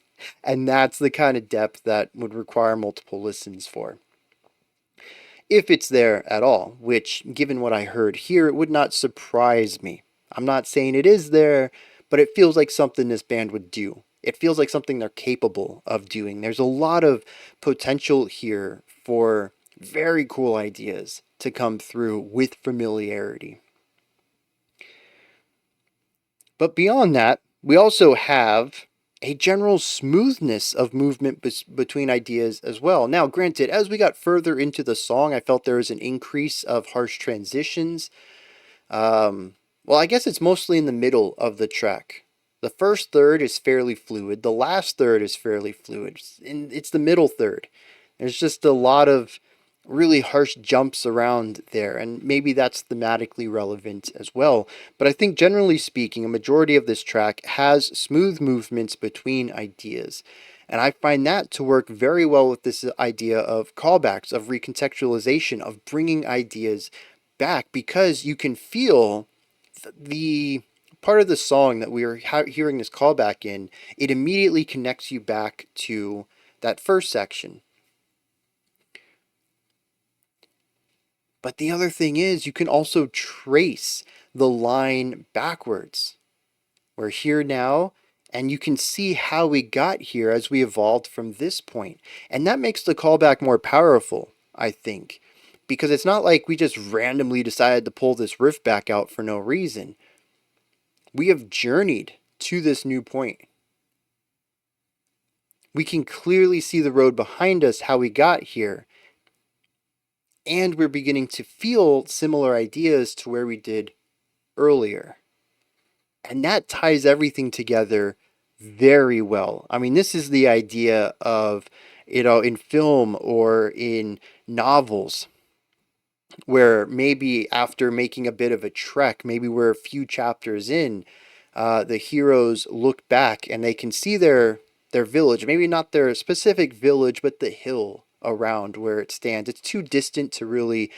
And that's the kind of depth that would require multiple listens for, if it's there at all, which, given what I heard here, it would not surprise me. I'm not saying it is there, but it feels like something this band would do. It feels like something they're capable of doing. There's a lot of potential here for very cool ideas to come through with familiarity. But beyond that, we also have a general smoothness of movement between ideas as well. Now, granted, as we got further into the song, I felt there was an increase of harsh transitions. Well, I guess it's mostly in the middle of the track. The first third is fairly fluid. The last third is fairly fluid. And it's the middle third. There's just a lot of really harsh jumps around there, and maybe that's thematically relevant as well. But I think generally speaking, a majority of this track has smooth movements between ideas. And I find that to work very well with this idea of callbacks, of recontextualization, of bringing ideas back, because you can feel the part of the song that we are hearing this callback in, it immediately connects you back to that first section. But the other thing is, you can also trace the line backwards. We're here now, and you can see how we got here as we evolved from this point. And that makes the callback more powerful, I think, because it's not like we just randomly decided to pull this riff back out for no reason. We have journeyed to this new point. We can clearly see the road behind us, how we got here, and we're beginning to feel similar ideas to where we did earlier. And that ties everything together very well. I mean, this is the idea of, in film or in novels, where maybe after making a bit of a trek, maybe we're a few chapters in, the heroes look back and they can see their village, maybe not their specific village, but the hill around where it stands. It's too distant to really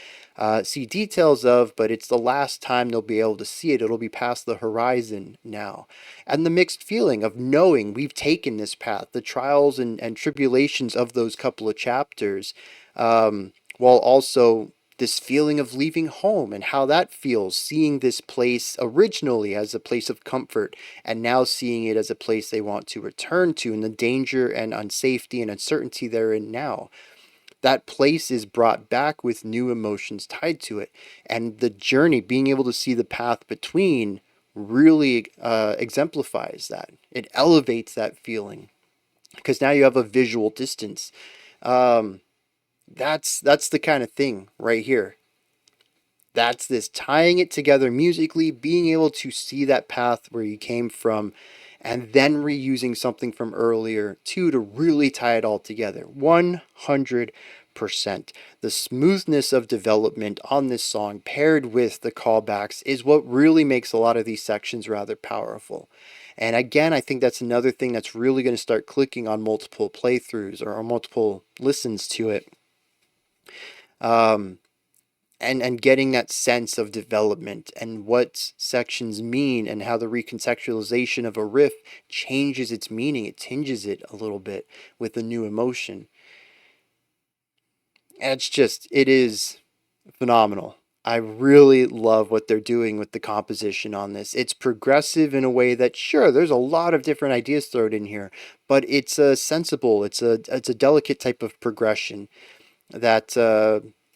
see details of, but it's the last time they'll be able to see it. It'll be past the horizon now. And the mixed feeling of knowing we've taken this path, the trials and tribulations of those couple of chapters, while also this feeling of leaving home and how that feels, seeing this place originally as a place of comfort and now seeing it as a place they want to return to, and the danger and unsafety and uncertainty they're in now. That place is brought back with new emotions tied to it. And the journey, being able to see the path between, really exemplifies that. It elevates that feeling because now you have a visual distance. That's the kind of thing right here. That's this tying it together musically, being able to see that path where you came from, and then reusing something from earlier too to really tie it all together. 100%. The smoothness of development on this song paired with the callbacks is what really makes a lot of these sections rather powerful. And again, I think that's another thing that's really going to start clicking on multiple playthroughs or multiple listens to it. and getting that sense of development and what sections mean and how the recontextualization of a riff changes its meaning. It tinges it a little bit with a new emotion. And it is phenomenal. I really love what they're doing with the composition on this. It's progressive in a way that, sure, there's a lot of different ideas thrown in here, but it's sensible. It's a delicate type of progression that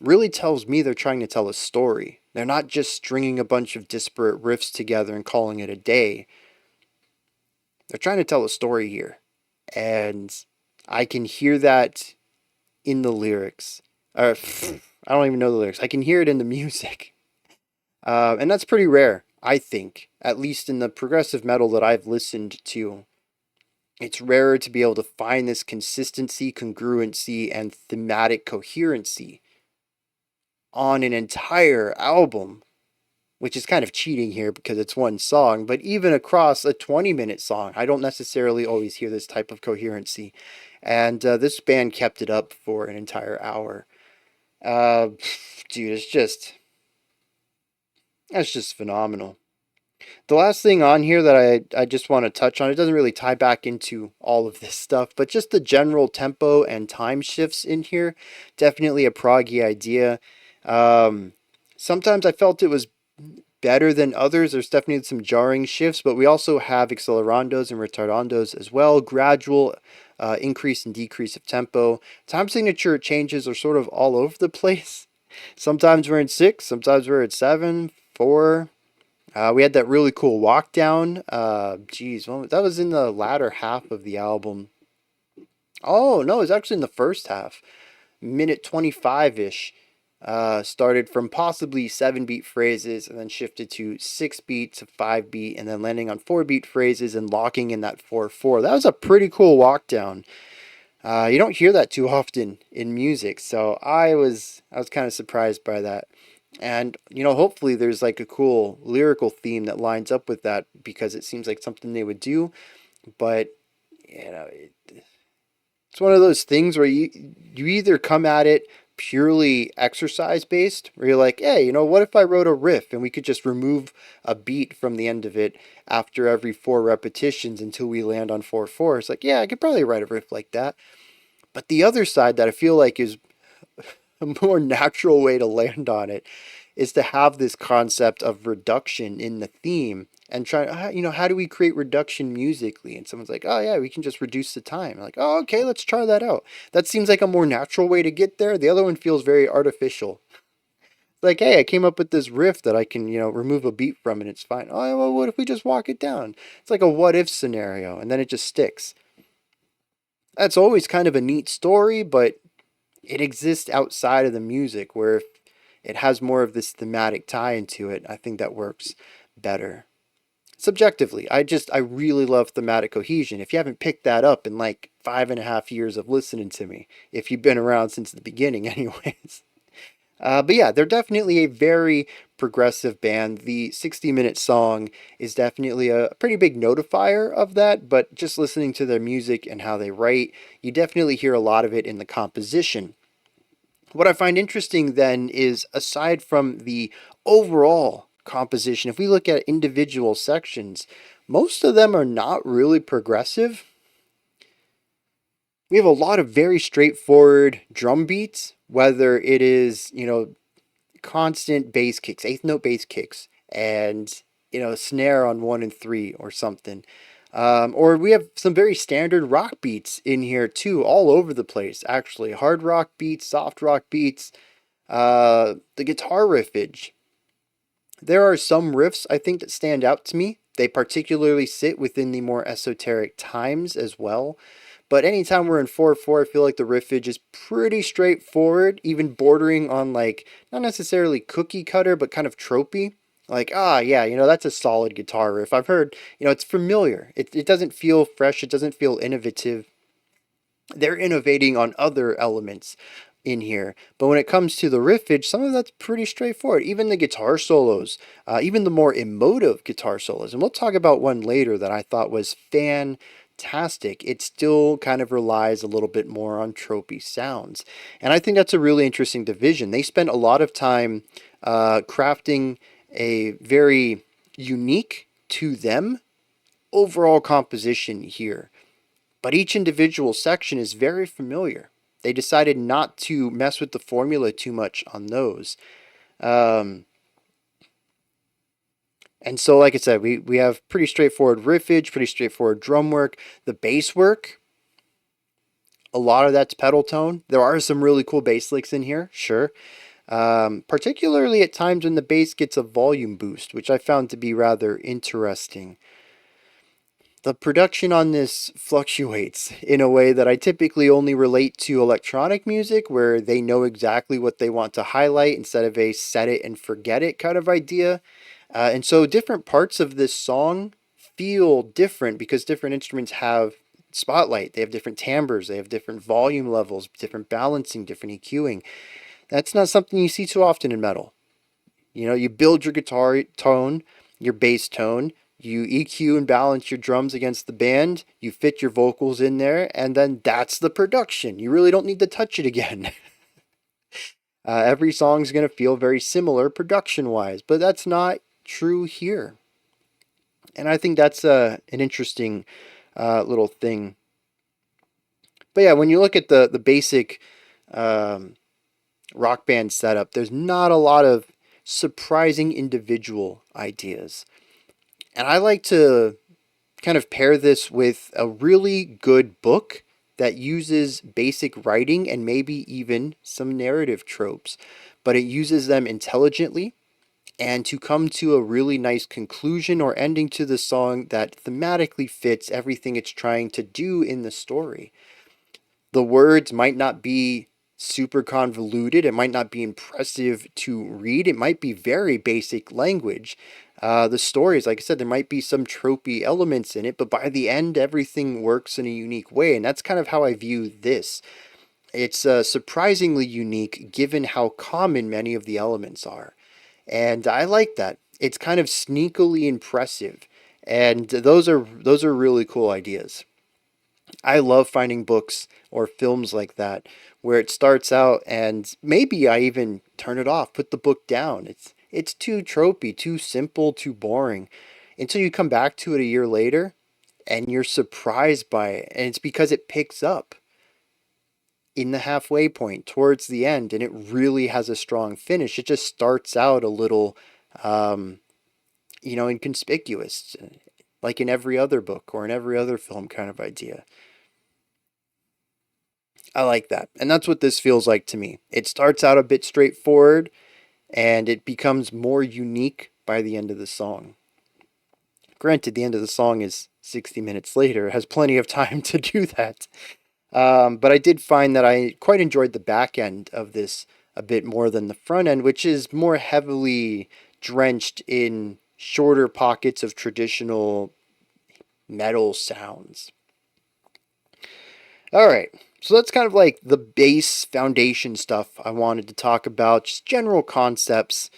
really tells me they're trying to tell a story. They're not just stringing a bunch of disparate riffs together and calling it a day. They're trying to tell a story here, and I can hear that in the lyrics. I don't even know the lyrics. I can hear it in the music. And that's pretty rare, I think, at least in the progressive metal that I've listened to. It's rarer to be able to find this consistency, congruency, and thematic coherency on an entire album, which is kind of cheating here because it's one song, but even across a 20-minute song, I don't necessarily always hear this type of coherency. And this band kept it up for an entire hour. Uh, Dude, that's just phenomenal. The last thing on here that I just want to touch on, it doesn't really tie back into all of this stuff, but just the general tempo and time shifts in here. Definitely a proggy idea. Um, Sometimes I felt it was better than others. There's definitely some jarring shifts, but we also have accelerandos and retardandos as well. Gradual increase and decrease of tempo. Time signature changes are sort of all over the place. Sometimes we're in 6, sometimes we're at 7, 4. We had that really cool walk down. That was in the latter half of the album. Oh, no, it's actually in the first half. Minute 25 ish. Started from possibly 7-beat phrases and then shifted to 6-beat to 5-beat and then landing on 4-beat phrases and locking in that 4/4. That was a pretty cool walk down. You don't hear that too often in music, so I was kind of surprised by that. And hopefully there's like a cool lyrical theme that lines up with that because it seems like something they would do. But it's one of those things where you either come at it purely exercise based, where you're like, hey, what if I wrote a riff and we could just remove a beat from the end of it after every 4 repetitions until we land on 4/4. It's like, yeah, I could probably write a riff like that. But the other side that I feel like is a more natural way to land on it is to have this concept of reduction in the theme and try, how do we create reduction musically? And someone's like, oh yeah, we can just reduce the time. I'm like, oh, okay, let's try that out. That seems like a more natural way to get there. The other one feels very artificial. Like, hey, I came up with this riff that I can, remove a beat from and it's fine. Oh, well, what if we just walk it down? It's like a what if scenario, and then it just sticks. That's always kind of a neat story, but it exists outside of the music where if it has more of this thematic tie into it, I think that works better. Subjectively, I really love thematic cohesion. If you haven't picked that up in like 5.5 years of listening to me, if you've been around since the beginning, anyways. But yeah, they're definitely a very progressive band. The 60-minute song is definitely a pretty big notifier of that, but just listening to their music and how they write, you definitely hear a lot of it in the composition. What I find interesting then is, aside from the overall composition, if we look at individual sections, most of them are not really progressive. We have a lot of very straightforward drum beats, whether it is, constant bass kicks, eighth note bass kicks, and, snare on 1 and 3 or something. Or we have some very standard rock beats in here too, all over the place, actually. Hard rock beats, soft rock beats, the guitar riffage. There are some riffs I think that stand out to me. They particularly sit within the more esoteric times as well. But anytime we're in 4/4, I feel like the riffage is pretty straightforward, even bordering on like, not necessarily cookie cutter, but kind of tropey. Like, yeah, that's a solid guitar riff. I've heard, it's familiar. It doesn't feel fresh. It doesn't feel innovative. They're innovating on other elements in here. But when it comes to the riffage, some of that's pretty straightforward. Even the guitar solos, even the more emotive guitar solos. And we'll talk about one later that I thought was fantastic. fantastic, it still kind of relies a little bit more on tropey sounds. And I think that's a really interesting division. They spent a lot of time crafting a very unique to them overall composition here. But each individual section is very familiar. They decided not to mess with the formula too much on those. Um, and so, like I said, we have pretty straightforward riffage, pretty straightforward drum work. The bass work, a lot of that's pedal tone. There are some really cool bass licks in here, sure. Particularly at times when the bass gets a volume boost, which I found to be rather interesting. The production on this fluctuates in a way that I typically only relate to electronic music, where they know exactly what they want to highlight instead of a set it and forget it kind of idea. And so different parts of this song feel different because different instruments have spotlight, they have different timbres, they have different volume levels, different balancing, different EQing. That's not something you see too often in metal. You know, you build your guitar tone, your bass tone, you EQ and balance your drums against the band, you fit your vocals in there, and then that's the production. You really don't need to touch it again. Every song's going to feel very similar production wise, but that's not true here. And I think that's an interesting little thing. But yeah, when you look at the basic um, rock band setup, there's not a lot of surprising individual ideas. And I like to kind of pair this with a really good book that uses basic writing and maybe even some narrative tropes, but it uses them intelligently and to come to a really nice conclusion or ending to the song that thematically fits everything it's trying to do in the story. The words might not be super convoluted, it might not be impressive to read, it might be very basic language. The stories, like I said, there might be some tropey elements in it, but by the end, everything works in a unique way, and that's kind of how I view this. It's surprisingly unique given how common many of the elements are. And I like that. It's kind of sneakily impressive. And those are really cool ideas. I love finding books or films like that where it starts out and maybe I even turn it off, put the book down. It's too tropey, too simple, too boring until you come back to it a year later and you're surprised by it. And it's because it picks up in the halfway point towards the end and it really has a strong finish. It just starts out a little um, inconspicuous, like in every other book or in every other film kind of idea. I like that. And that's what this feels like to me. It starts out a bit straightforward and it becomes more unique by the end of the song. Granted, the end of the song is 60 minutes later, it has plenty of time to do that. But I did find that I quite enjoyed the back end of this a bit more than the front end, which is more heavily drenched in shorter pockets of traditional metal sounds. All right. So that's kind of like the base foundation stuff I wanted to talk about, just general concepts.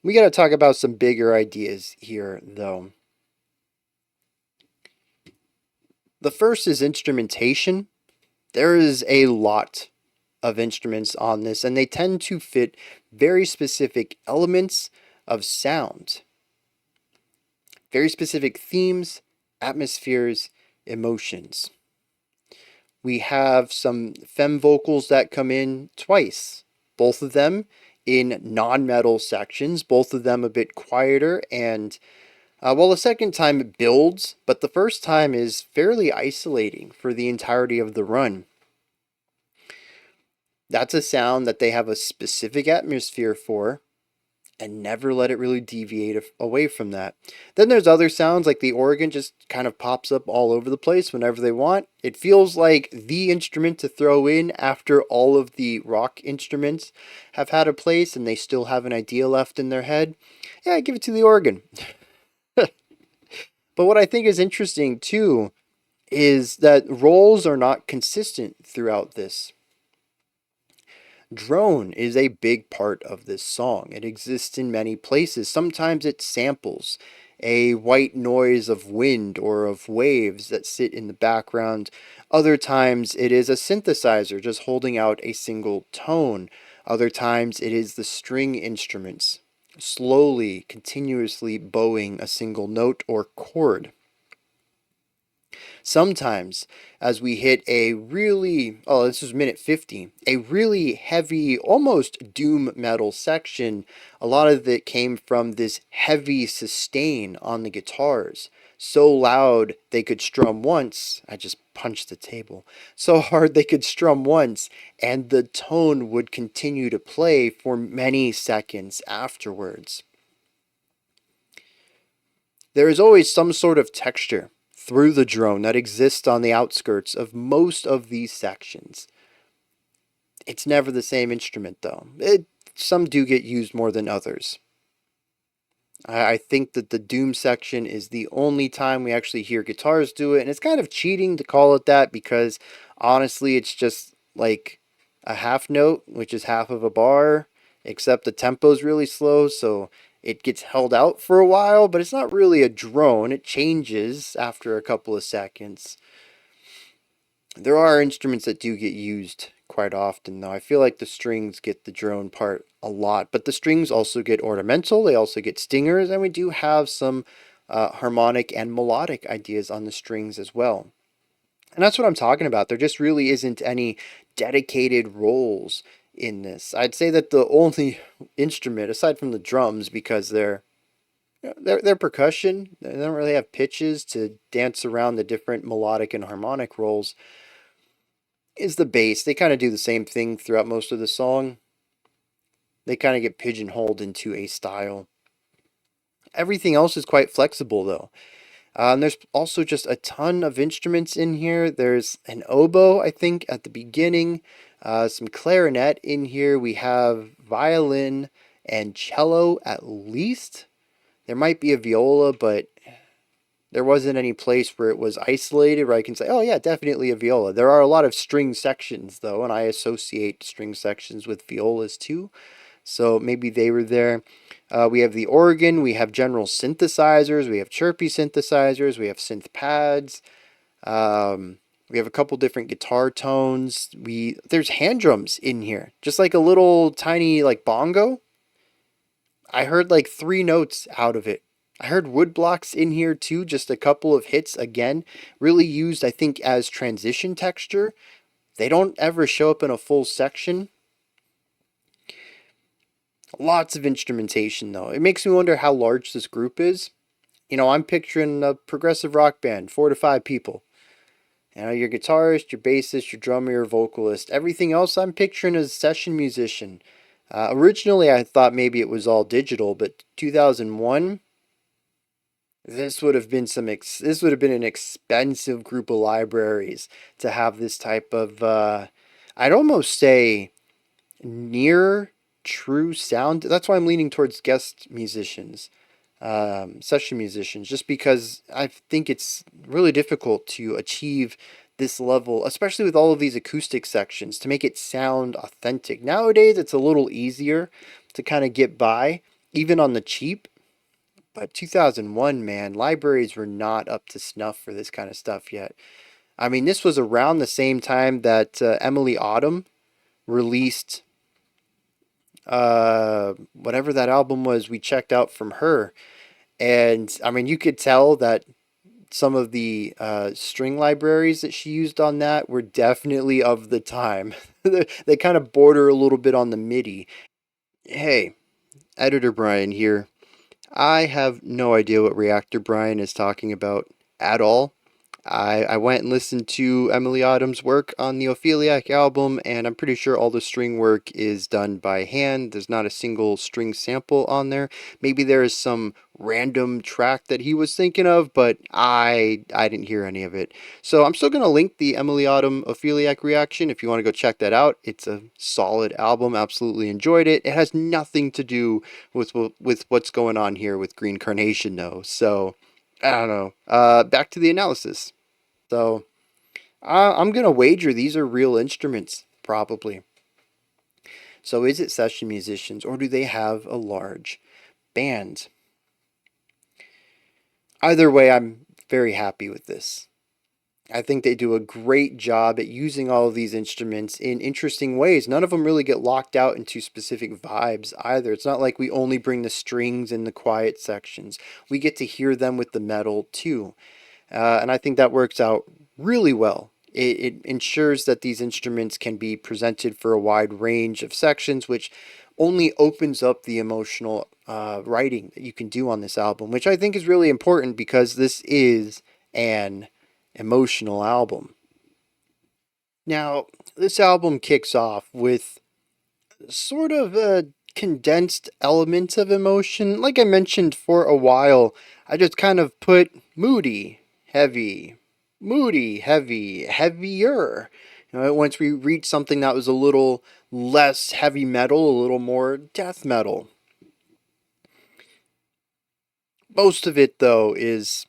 We got to talk about some bigger ideas here, though. The first is instrumentation. There is a lot of instruments on this, and they tend to fit very specific elements of sound, very specific themes, atmospheres, emotions. We have some femme vocals that come in twice, both of them in non-metal sections, both of them a bit quieter, and well, the second time it builds, but the first time is fairly isolating for the entirety of the run. That's a sound that they have a specific atmosphere for, and never let it really deviate away from that. Then there's other sounds like the organ just kind of pops up all over the place whenever they want. It feels like the instrument to throw in after all of the rock instruments have had a place and they still have an idea left in their head. Yeah, give it to the organ. But what I think is interesting too is that roles are not consistent throughout this. Drone is a big part of this song. It exists in many places. Sometimes it samples a white noise of wind or of waves that sit in the background. Other times it is a synthesizer just holding out a single tone. Other times it is the string instruments slowly, continuously bowing a single note or chord. Sometimes, as we hit a really, oh, this is minute 50, a really heavy, almost doom metal section, a lot of it came from this heavy sustain on the guitars. So loud they could strum once. I just punched the table. So hard they could strum once, and the tone would continue to play for many seconds afterwards. There is always some sort of texture through the drone that exists on the outskirts of most of these sections. It's never the same instrument, though. Some do get used more than others. I think that the Doom section is the only time we actually hear guitars do it, and it's kind of cheating to call it that because honestly, it's just like a half note, which is half of a bar, except the tempo's really slow, so it gets held out for a while, but it's not really a drone. It changes after a couple of seconds. There are instruments that do get used quite often, though. I feel like the strings get the drone part a lot, but the strings also get ornamental, they also get stingers, and we do have some harmonic and melodic ideas on the strings as well. And that's what I'm talking about. There just really isn't any dedicated roles in this. I'd say that the only instrument, aside from the drums, because they're percussion, they don't really have pitches to dance around the different melodic and harmonic roles, is the bass. They kind of do the same thing throughout most of the song. They kind of get pigeonholed into a style. Everything else is quite flexible, though. And there's also just a ton of instruments in here. There's an oboe, I think, at the beginning. Some clarinet in here. We have violin and cello at least. There might be a viola, but there wasn't any place where it was isolated where I can say, oh yeah, definitely a viola. There are a lot of string sections, though, and I associate string sections with violas too. So maybe they were there. We have the organ, we have general synthesizers, we have chirpy synthesizers, we have synth pads, we have a couple different guitar tones. There's hand drums in here, just like a little tiny like bongo. I heard like 3 notes out of it. I heard wood blocks in here too, just a couple of hits again, really used I think as transition texture. They don't ever show up in a full section. Lots of instrumentation, though. It makes me wonder how large this group is. I'm picturing a progressive rock band, 4 to 5 people. Your guitarist, your bassist, your drummer, your vocalist. Everything else I'm picturing is session musician. Originally, I thought maybe it was all digital, but 2001, this would have been this would have been an expensive group of libraries to have this type of. I'd almost say near true sound. That's why I'm leaning towards guest musicians, session musicians, just because I think it's really difficult to achieve this level, especially with all of these acoustic sections, to make it sound authentic. Nowadays, it's a little easier to kind of get by, even on the cheap. But 2001, man, libraries were not up to snuff for this kind of stuff yet. I mean, this was around the same time that Emily Autumn released whatever that album was we checked out from her. And I mean, you could tell that some of the string libraries that she used on that were definitely of the time. They kind of border a little bit on the MIDI. Hey, editor Bryan here. I have no idea what Reactor Bryan is talking about at all. I went and listened to Emily Autumn's work on the Opheliac album, and I'm pretty sure all the string work is done by hand. There's not a single string sample on there. Maybe there is some random track that he was thinking of, but I didn't hear any of it. So I'm still going to link the Emily Autumn Opheliac reaction if you want to go check that out. It's a solid album. Absolutely enjoyed it. It has nothing to do with what's going on here with Green Carnation, though. So I don't know. Back to the analysis. So I'm going to wager these are real instruments, probably. So is it session musicians or do they have a large band? Either way, I'm very happy with this. I think they do a great job at using all of these instruments in interesting ways. None of them really get locked out into specific vibes either. It's not like we only bring the strings in the quiet sections. We get to hear them with the metal too. And I think that works out really well. It ensures that these instruments can be presented for a wide range of sections, which only opens up the emotional writing that you can do on this album, which I think is really important because this is an emotional album. Now, this album kicks off with sort of a condensed element of emotion. Like I mentioned, for a while, I just kind of put moody, heavy, heavier. Once we reached something that was a little less heavy metal, a little more death metal. Most of it, though, is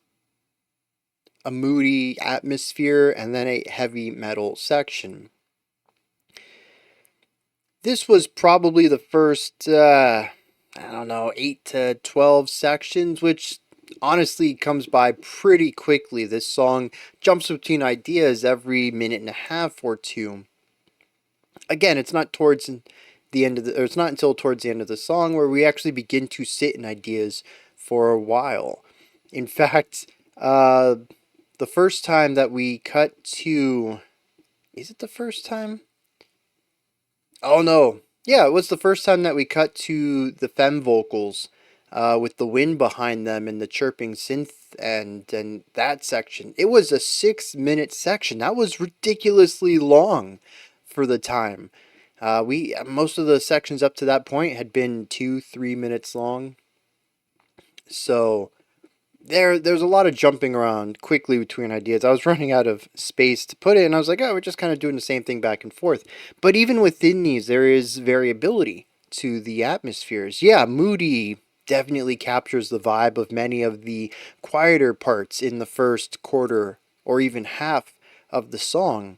a moody atmosphere and then a heavy metal section. This was probably the first, I don't know, 8 to 12 sections, which honestly comes by pretty quickly. This song jumps between ideas every minute and a half or two. Again, it's not towards the end of the, or it's not until towards the end of the song where we actually begin to sit in ideas for a while. In fact, the first time that we cut to, is it the first time? Oh no. Yeah, it was the first time that we cut to the fem vocals with the wind behind them and the chirping synth and that section. It was a 6 minute section. That was ridiculously long for the time. We most of the sections up to that point had been 2-3 minutes long. So there's a lot of jumping around quickly between ideas. I was running out of space to put it, and I was like, oh, we're just kind of doing the same thing back and forth. But even within these, there is variability to the atmospheres. Yeah, moody definitely captures the vibe of many of the quieter parts in the first quarter or even half of the song.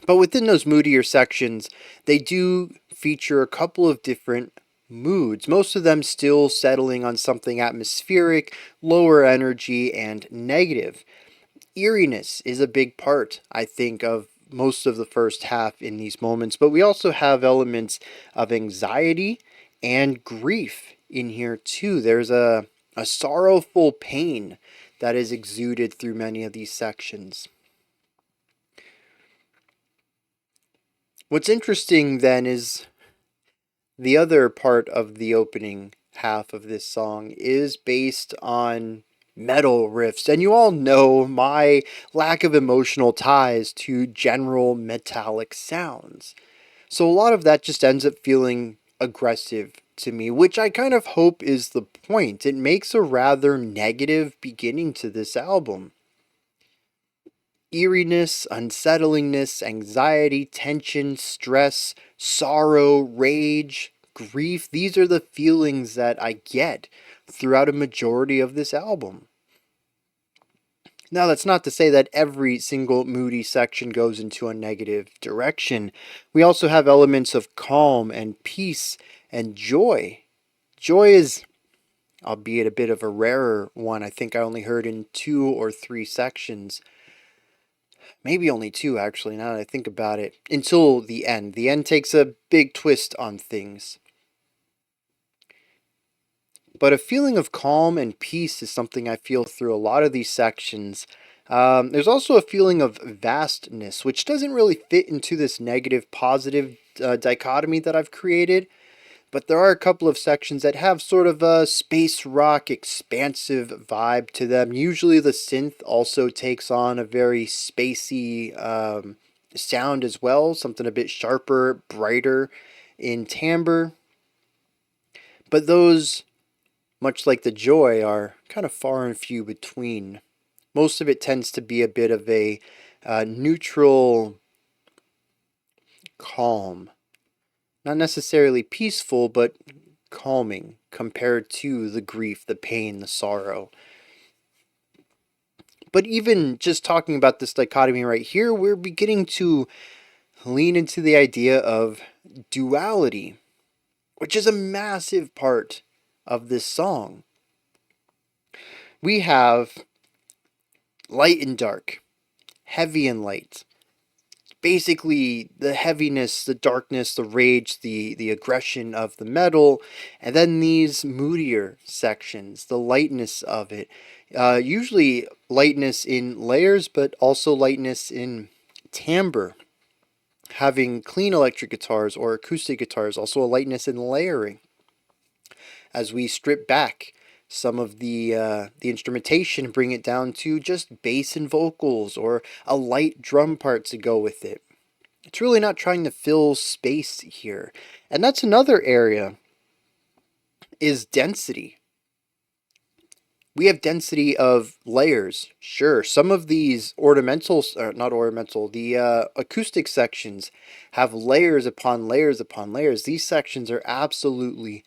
But within those moodier sections, they do feature a couple of different moods, most of them still settling on something atmospheric, lower energy, and negative. Eeriness is a big part, I think, of most of the first half in these moments, but we also have elements of anxiety and grief in here too. There's a sorrowful pain that is exuded through many of these sections. What's interesting then is the other part of the opening half of this song is based on metal riffs, and you all know my lack of emotional ties to general metallic sounds. So a lot of that just ends up feeling aggressive to me, which I kind of hope is the point. It makes a rather negative beginning to this album. Eeriness, unsettlingness, anxiety, tension, stress, sorrow, rage, grief. These are the feelings that I get throughout a majority of this album. Now, that's not to say that every single moody section goes into a negative direction. We also have elements of calm and peace and joy. Joy is, albeit a bit of a rarer one, I think I only heard in 2 or 3 sections. Maybe only 2, actually, now that I think about it. Until the end. The end takes a big twist on things. But a feeling of calm and peace is something I feel through a lot of these sections. There's also a feeling of vastness, which doesn't really fit into this negative positive dichotomy that I've created. But there are a couple of sections that have sort of a space rock expansive vibe to them. Usually the synth also takes on a very spacey sound as well, something a bit sharper, brighter in timbre. But those, much like the joy, are kind of far and few between. Most of it tends to be a bit of a neutral calm. Not necessarily peaceful, but calming compared to the grief, the pain, the sorrow. But even just talking about this dichotomy right here, we're beginning to lean into the idea of duality, which is a massive part of this song. We have light and dark, heavy and light. Basically, the heaviness, the darkness, the rage, the aggression of the metal, and then these moodier sections, the lightness of it. Usually lightness in layers, but also lightness in timbre. Having clean electric guitars or acoustic guitars, also a lightness in layering. As we strip back some of the instrumentation and bring it down to just bass and vocals or a light drum part to go with it. It's really not trying to fill space here. And that's another area is density. We have density of layers. Sure, some of these ornamentals, or not ornamental, the acoustic sections have layers upon layers upon layers. These sections are absolutely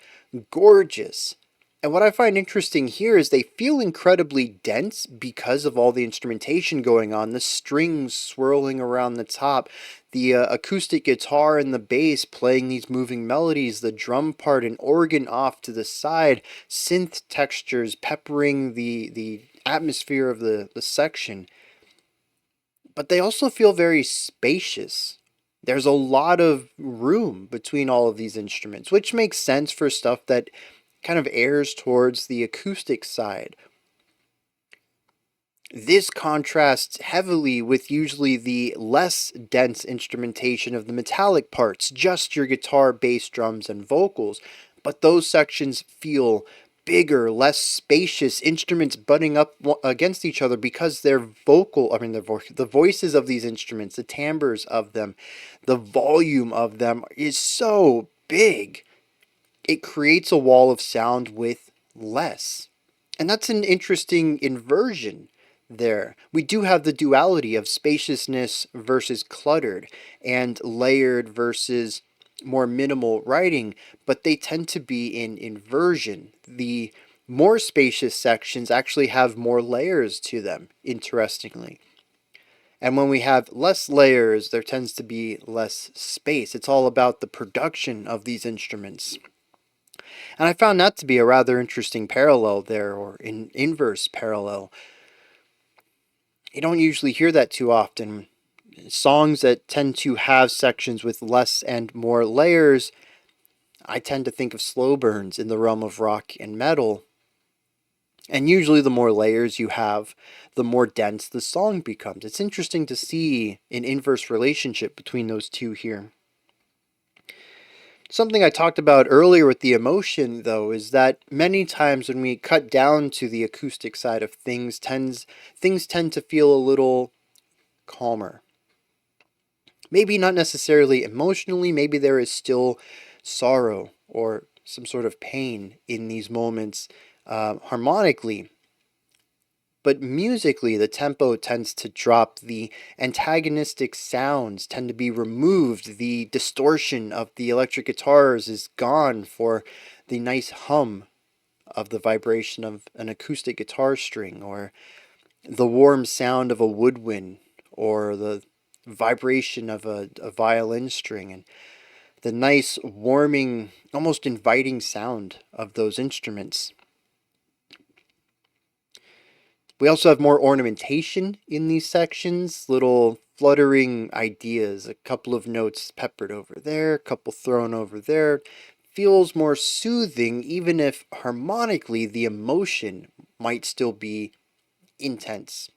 gorgeous. And what I find interesting here is they feel incredibly dense because of all the instrumentation going on, the strings swirling around the top, the acoustic guitar and the bass playing these moving melodies, the drum part and organ off to the side, synth textures peppering the atmosphere of the section. But they also feel very spacious. There's a lot of room between all of these instruments, which makes sense for stuff that kind of airs towards the acoustic side. This contrasts heavily with usually the less dense instrumentation of the metallic parts, just your guitar, bass, drums, and vocals. But those sections feel bigger, less spacious, instruments butting up against each other because their the voices of these instruments, the timbres of them, the volume of them is so big. It creates a wall of sound with less. And that's an interesting inversion there. We do have the duality of spaciousness versus cluttered and layered versus more minimal writing, but they tend to be in inversion. The more spacious sections actually have more layers to them, interestingly. And when we have less layers, there tends to be less space. It's all about the production of these instruments. And I found that to be a rather interesting parallel there, or an inverse parallel. You don't usually hear that too often. Songs that tend to have sections with less and more layers, I tend to think of slow burns in the realm of rock and metal. And usually the more layers you have, the more dense the song becomes. It's interesting to see an inverse relationship between those two here. Something I talked about earlier with the emotion, though, is that many times when we cut down to the acoustic side of things, things tend to feel a little calmer. Maybe not necessarily emotionally, maybe there is still sorrow or some sort of pain in these moments harmonically. But musically, the tempo tends to drop, the antagonistic sounds tend to be removed, the distortion of the electric guitars is gone for the nice hum of the vibration of an acoustic guitar string, or the warm sound of a woodwind, or the vibration of a violin string, and the nice, warming, almost inviting sound of those instruments. We also have more ornamentation in these sections, little fluttering ideas, a couple of notes peppered over there, a couple thrown over there. Feels more soothing, even if harmonically the emotion might still be intense.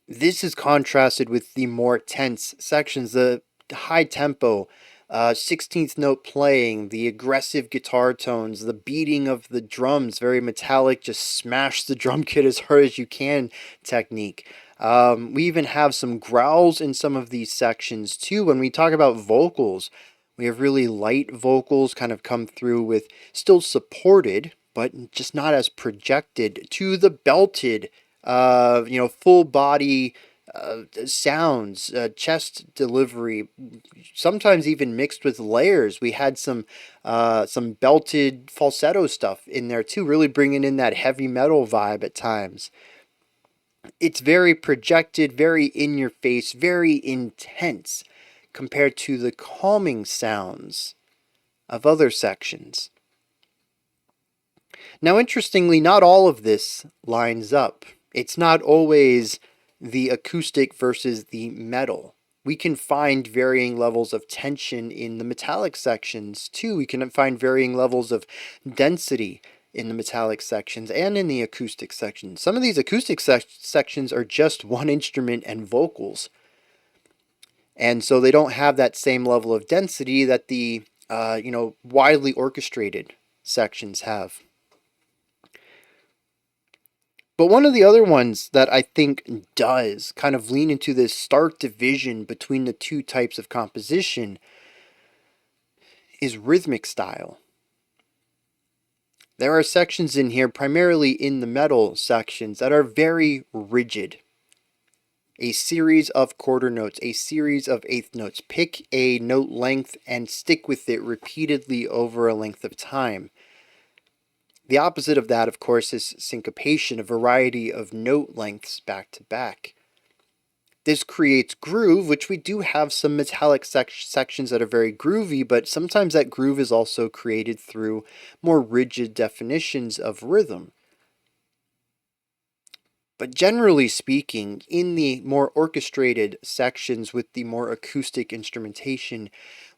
This is contrasted with the more tense sections, the high tempo, 16th note playing, the aggressive guitar tones, the beating of the drums, very metallic, just smash the drum kit as hard as you can technique. We even have some growls in some of these sections too. When we talk about vocals, we have really light vocals kind of come through with still supported, but just not as projected, to the belted full body sounds, chest delivery, sometimes even mixed with layers. We had some belted falsetto stuff in there too, really bringing in that heavy metal vibe at times. It's very projected, very in your face, very intense compared to the calming sounds of other sections. Now, interestingly, not all of this lines up. It's not always the acoustic versus the metal. We can find varying levels of tension in the metallic sections too. We can find varying levels of density in the metallic sections and in the acoustic sections. Some of these acoustic sections are just one instrument and vocals. And so they don't have that same level of density that the widely orchestrated sections have. But one of the other ones that I think does kind of lean into this stark division between the two types of composition is rhythmic style. There are sections in here, primarily in the metal sections, that are very rigid. A series of quarter notes, a series of eighth notes. Pick a note length and stick with it repeatedly over a length of time. The opposite of that, of course, is syncopation, a variety of note lengths back to back. This creates groove, which we do have some metallic sections that are very groovy, but sometimes that groove is also created through more rigid definitions of rhythm. But generally speaking, in the more orchestrated sections with the more acoustic instrumentation,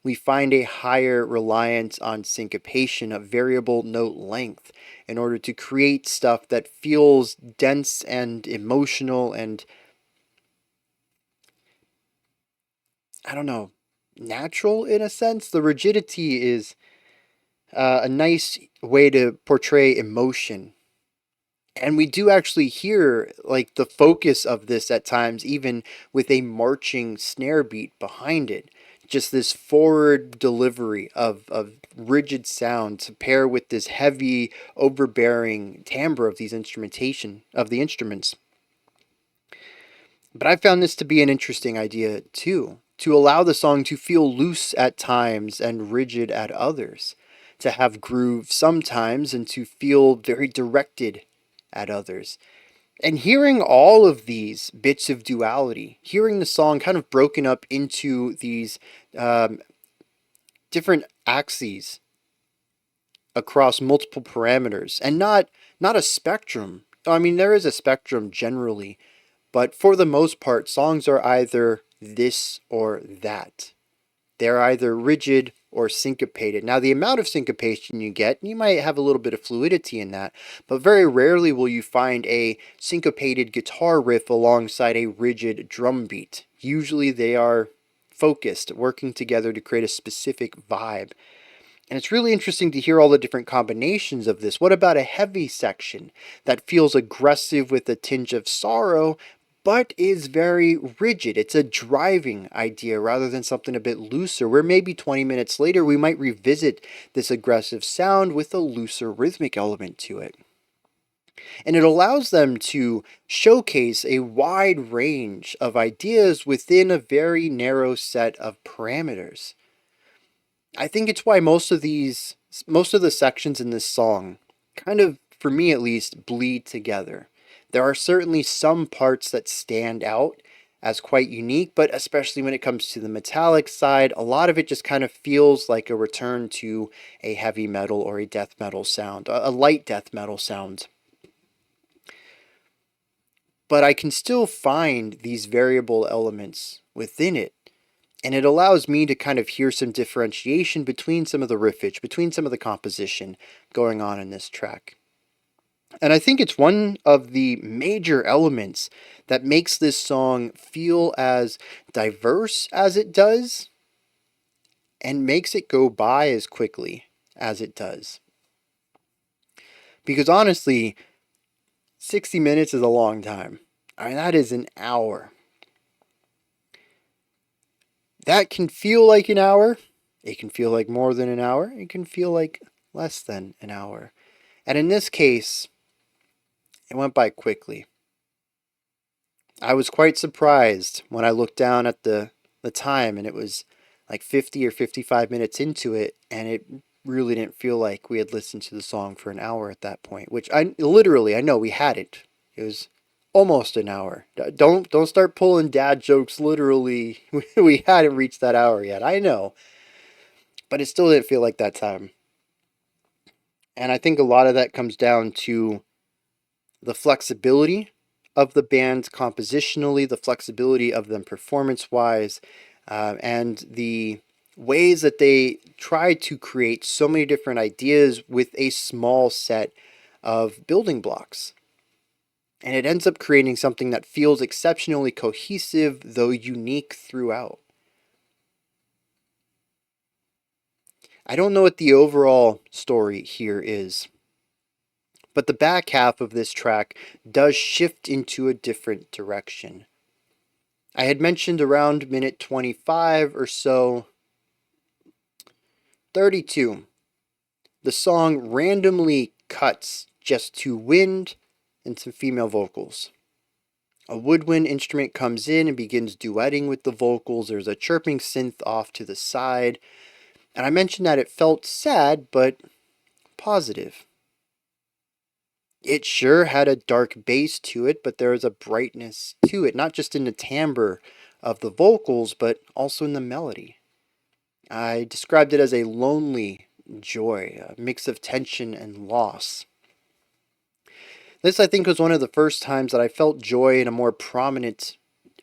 we find a higher reliance on syncopation, a variable note length, in order to create stuff that feels dense and emotional and, I don't know, natural in a sense. The rigidity is a nice way to portray emotion. And we do actually hear like the focus of this at times, even with a marching snare beat behind it. Just this forward delivery of rigid sound to pair with this heavy, overbearing timbre of these instrumentation of the instruments. But I found this to be an interesting idea too, to allow the song to feel loose at times and rigid at others, to have groove sometimes and to feel very directed at others. And hearing all of these bits of duality, hearing the song kind of broken up into these um, different axes across multiple parameters, and not a spectrum. I mean, there is a spectrum generally, but for the most part, songs are either this or that. They're either rigid or syncopated. Now, the amount of syncopation you get, you might have a little bit of fluidity in that, but very rarely will you find a syncopated guitar riff alongside a rigid drum beat. Usually they are focused, working together to create a specific vibe. And it's really interesting to hear all the different combinations of this. What about a heavy section that feels aggressive with a tinge of sorrow, but is very rigid? It's a driving idea rather than something a bit looser, where maybe 20 minutes later we might revisit this aggressive sound with a looser rhythmic element to it. And it allows them to showcase a wide range of ideas within a very narrow set of parameters. I think it's why most of the sections in this song kind of, for me at least, bleed together. There are certainly some parts that stand out as quite unique, but especially when it comes to the metallic side, a lot of it just kind of feels like a return to a heavy metal or a death metal sound, a light death metal sound. But I can still find these variable elements within it. And it allows me to kind of hear some differentiation between some of the riffage, between some of the composition going on in this track. And I think it's one of the major elements that makes this song feel as diverse as it does and makes it go by as quickly as it does. Because honestly, 60 minutes is a long time. I mean, that is an hour. That can feel like an hour. It can feel like more than an hour. It can feel like less than an hour. And in this case, it went by quickly. I was quite surprised when I looked down at the time and it was like 50 or 55 minutes into it, and it really didn't feel like we had listened to the song for an hour at that point, which I know we hadn't. It was almost an hour. Don't start pulling dad jokes literally. We hadn't reached that hour yet. I know. But it still didn't feel like that time. And I think a lot of that comes down to the flexibility of the band compositionally, the flexibility of them performance wise, and the ways that they try to create so many different ideas with a small set of building blocks. And it ends up creating something that feels exceptionally cohesive, though unique throughout. I don't know what the overall story here is, but the back half of this track does shift into a different direction. I had mentioned around minute 25 or so, 32, the song randomly cuts just to wind and some female vocals. A woodwind instrument comes in and begins duetting with the vocals. There's a chirping synth off to the side. And I mentioned that it felt sad, but positive. It sure had a dark bass to it, but there was a brightness to it, not just in the timbre of the vocals, but also in the melody. I described it as a lonely joy, a mix of tension and loss. This, I think, was one of the first times that I felt joy in a more prominent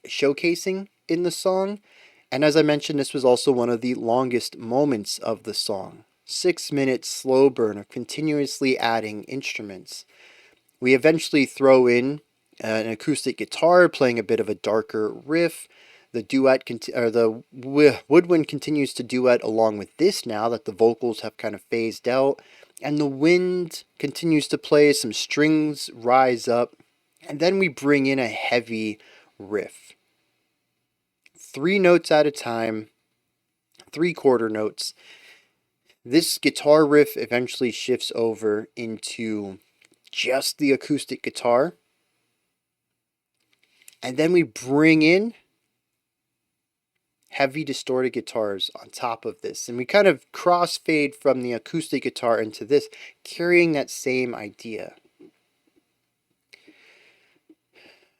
showcasing in the song. And as I mentioned, this was also one of the longest moments of the song. 6 minute slow burn of continuously adding instruments. We eventually throw in an acoustic guitar playing a bit of a darker riff. The woodwind continues to duet along with this now that the vocals have kind of phased out, and the wind continues to play. Some strings rise up, and then we bring in a heavy riff. 3 notes at a time, 3/4 notes. This guitar riff eventually shifts over into just the acoustic guitar. And then we bring in heavy distorted guitars on top of this. And we kind of crossfade from the acoustic guitar into this, carrying that same idea.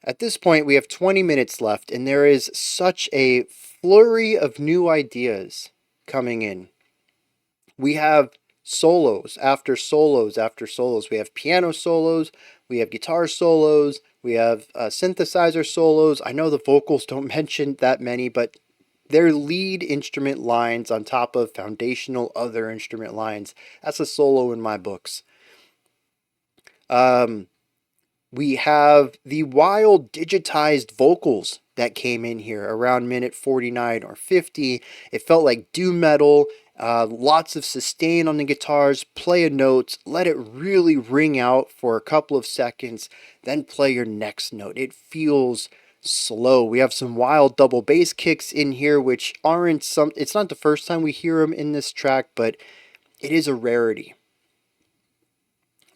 At this point, we have 20 minutes left, and there is such a flurry of new ideas coming in. We have solos after solos after solos. We have piano solos, we have guitar solos, we have synthesizer solos. I know the vocals don't mention that many, but they're lead instrument lines on top of foundational other instrument lines. That's a solo in my books. We have the wild digitized vocals that came in here around minute 49 or 50. It felt like doom metal, lots of sustain on the guitars, play a note, let it really ring out for a couple of seconds, then play your next note. It feels slow. We have some wild double bass kicks in here, which aren't it's not the first time we hear them in this track, but it is a rarity.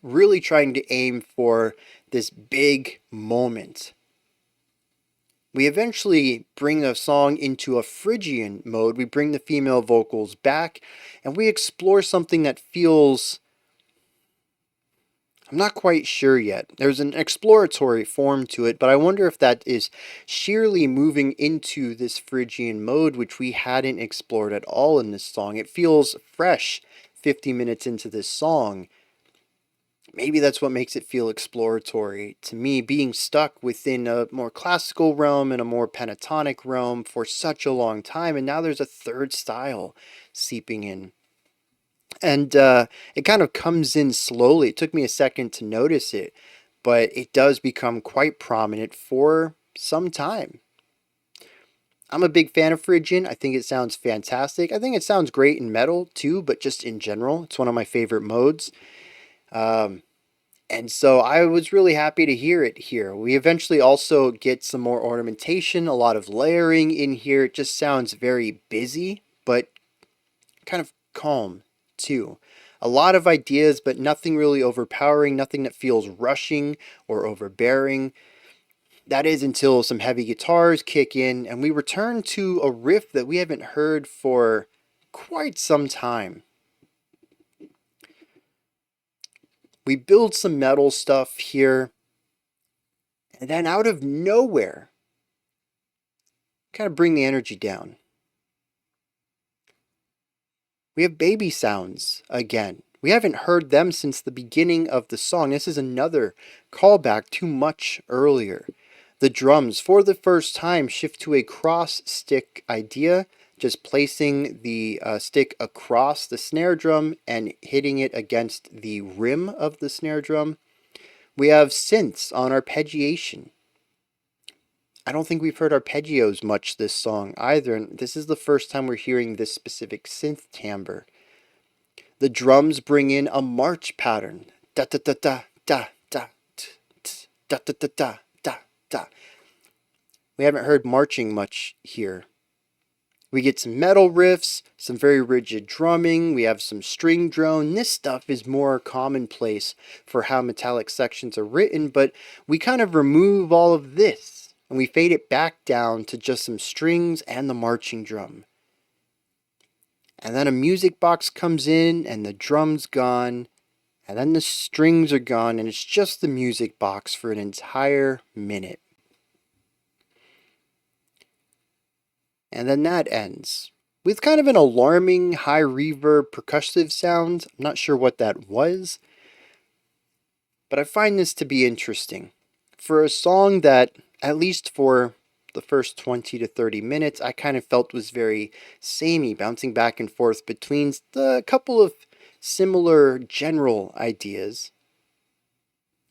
Really trying to aim for this big moment. We eventually bring the song into a Phrygian mode. We bring the female vocals back, and we explore something that feels... I'm not quite sure yet. There's an exploratory form to it, but I wonder if that is sheerly moving into this Phrygian mode, which we hadn't explored at all in this song. It feels fresh 50 minutes into this song. Maybe that's what makes it feel exploratory to me, being stuck within a more classical realm and a more pentatonic realm for such a long time, and now there's a third style seeping in. And it kind of comes in slowly. It took me a second to notice it, but it does become quite prominent for some time. I'm a big fan of Phrygian. I think it sounds fantastic. I think it sounds great in metal too, but just in general, it's one of my favorite modes. And so I was really happy to hear it here. We eventually also get some more ornamentation, a lot of layering in here. It just sounds very busy, but kind of calm too. A lot of ideas, but nothing really overpowering, nothing that feels rushing or overbearing. That is until some heavy guitars kick in and we return to a riff that we haven't heard for quite some time. We build some metal stuff here, and then out of nowhere, kind of bring the energy down. We have baby sounds again. We haven't heard them since the beginning of the song. This is another callback to much earlier. The drums, for the first time, shift to a cross stick idea, just placing the stick across the snare drum and hitting it against the rim of the snare drum. We have synths on arpeggiation. I don't think we've heard arpeggios much this song either, and this is the first time we're hearing this specific synth timbre. The drums bring in a march pattern. Da da da da da da da da da da da da. We haven't heard marching much here. We get some metal riffs, some very rigid drumming, we have some string drone. This stuff is more commonplace for how metallic sections are written, but we kind of remove all of this and we fade it back down to just some strings and the marching drum. And then a music box comes in and the drum's gone, and then the strings are gone, and it's just the music box for an entire minute. And then that ends with kind of an alarming high reverb percussive sound. I'm not sure what that was, but I find this to be interesting. For a song that, at least for the first 20 to 30 minutes, I kind of felt was very samey, bouncing back and forth between the couple of similar general ideas.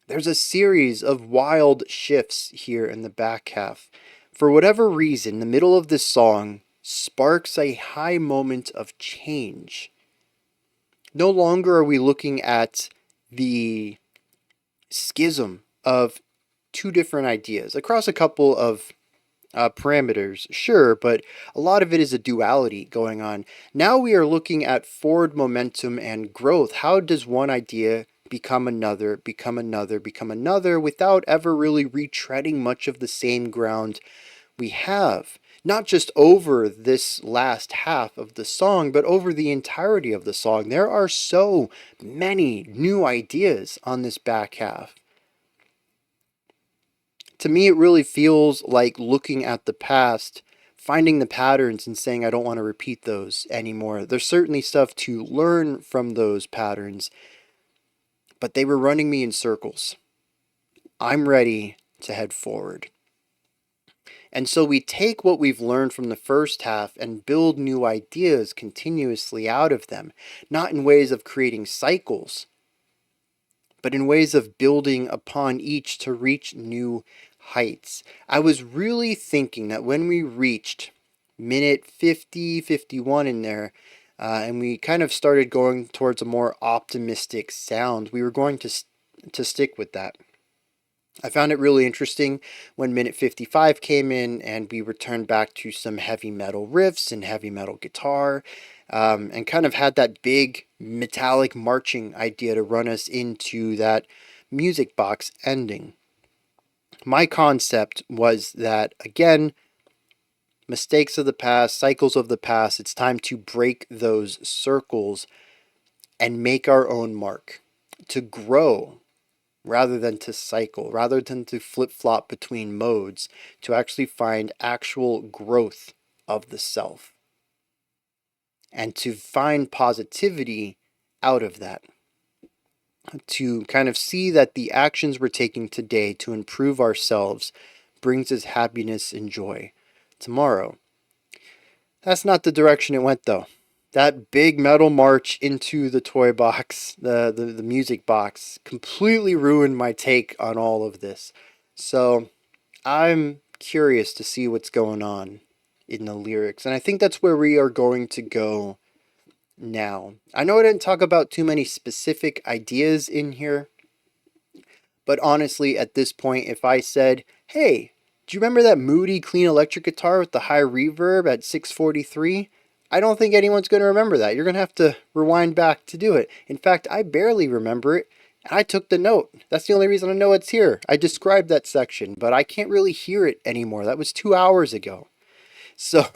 There's a series of wild shifts here in the back half. For whatever reason, the middle of this song sparks a high moment of change. No longer are we looking at the schism of two different ideas across a couple of parameters, sure, but a lot of it is a duality going on. Now we are looking at forward momentum and growth. How does one idea become another, become another, become another, without ever really retreading much of the same ground we have? Not just over this last half of the song, but over the entirety of the song. There are so many new ideas on this back half. To me, it really feels like looking at the past, finding the patterns and saying, I don't want to repeat those anymore. There's certainly stuff to learn from those patterns, but they were running me in circles. I'm ready to head forward. And so we take what we've learned from the first half and build new ideas continuously out of them, not in ways of creating cycles, but in ways of building upon each to reach new heights. I was really thinking that when we reached minute 50, 51 in there, and we kind of started going towards a more optimistic sound, we were going to stick with that. I found it really interesting when minute 55 came in and we returned back to some heavy metal riffs and heavy metal guitar, and kind of had that big metallic marching idea to run us into that music box ending. My concept was that, again, mistakes of the past, cycles of the past, it's time to break those circles and make our own mark, to grow rather than to cycle, rather than to flip-flop between modes, to actually find actual growth of the self and to find positivity out of that, to kind of see that the actions we're taking today to improve ourselves brings us happiness and joy tomorrow. That's not the direction it went, though. That big metal march into the toy box, the music box, completely ruined my take on all of this. So I'm curious to see what's going on in the lyrics. And I think that's where we are going to go now. I know I didn't talk about too many specific ideas in here, but honestly, at this point, if I said, hey, do you remember that moody, clean electric guitar with the high reverb at 643? I don't think anyone's going to remember that. You're going to have to rewind back to do it. In fact, I barely remember it. I took the note. That's the only reason I know it's here. I described that section, but I can't really hear it anymore. That was 2 hours ago. So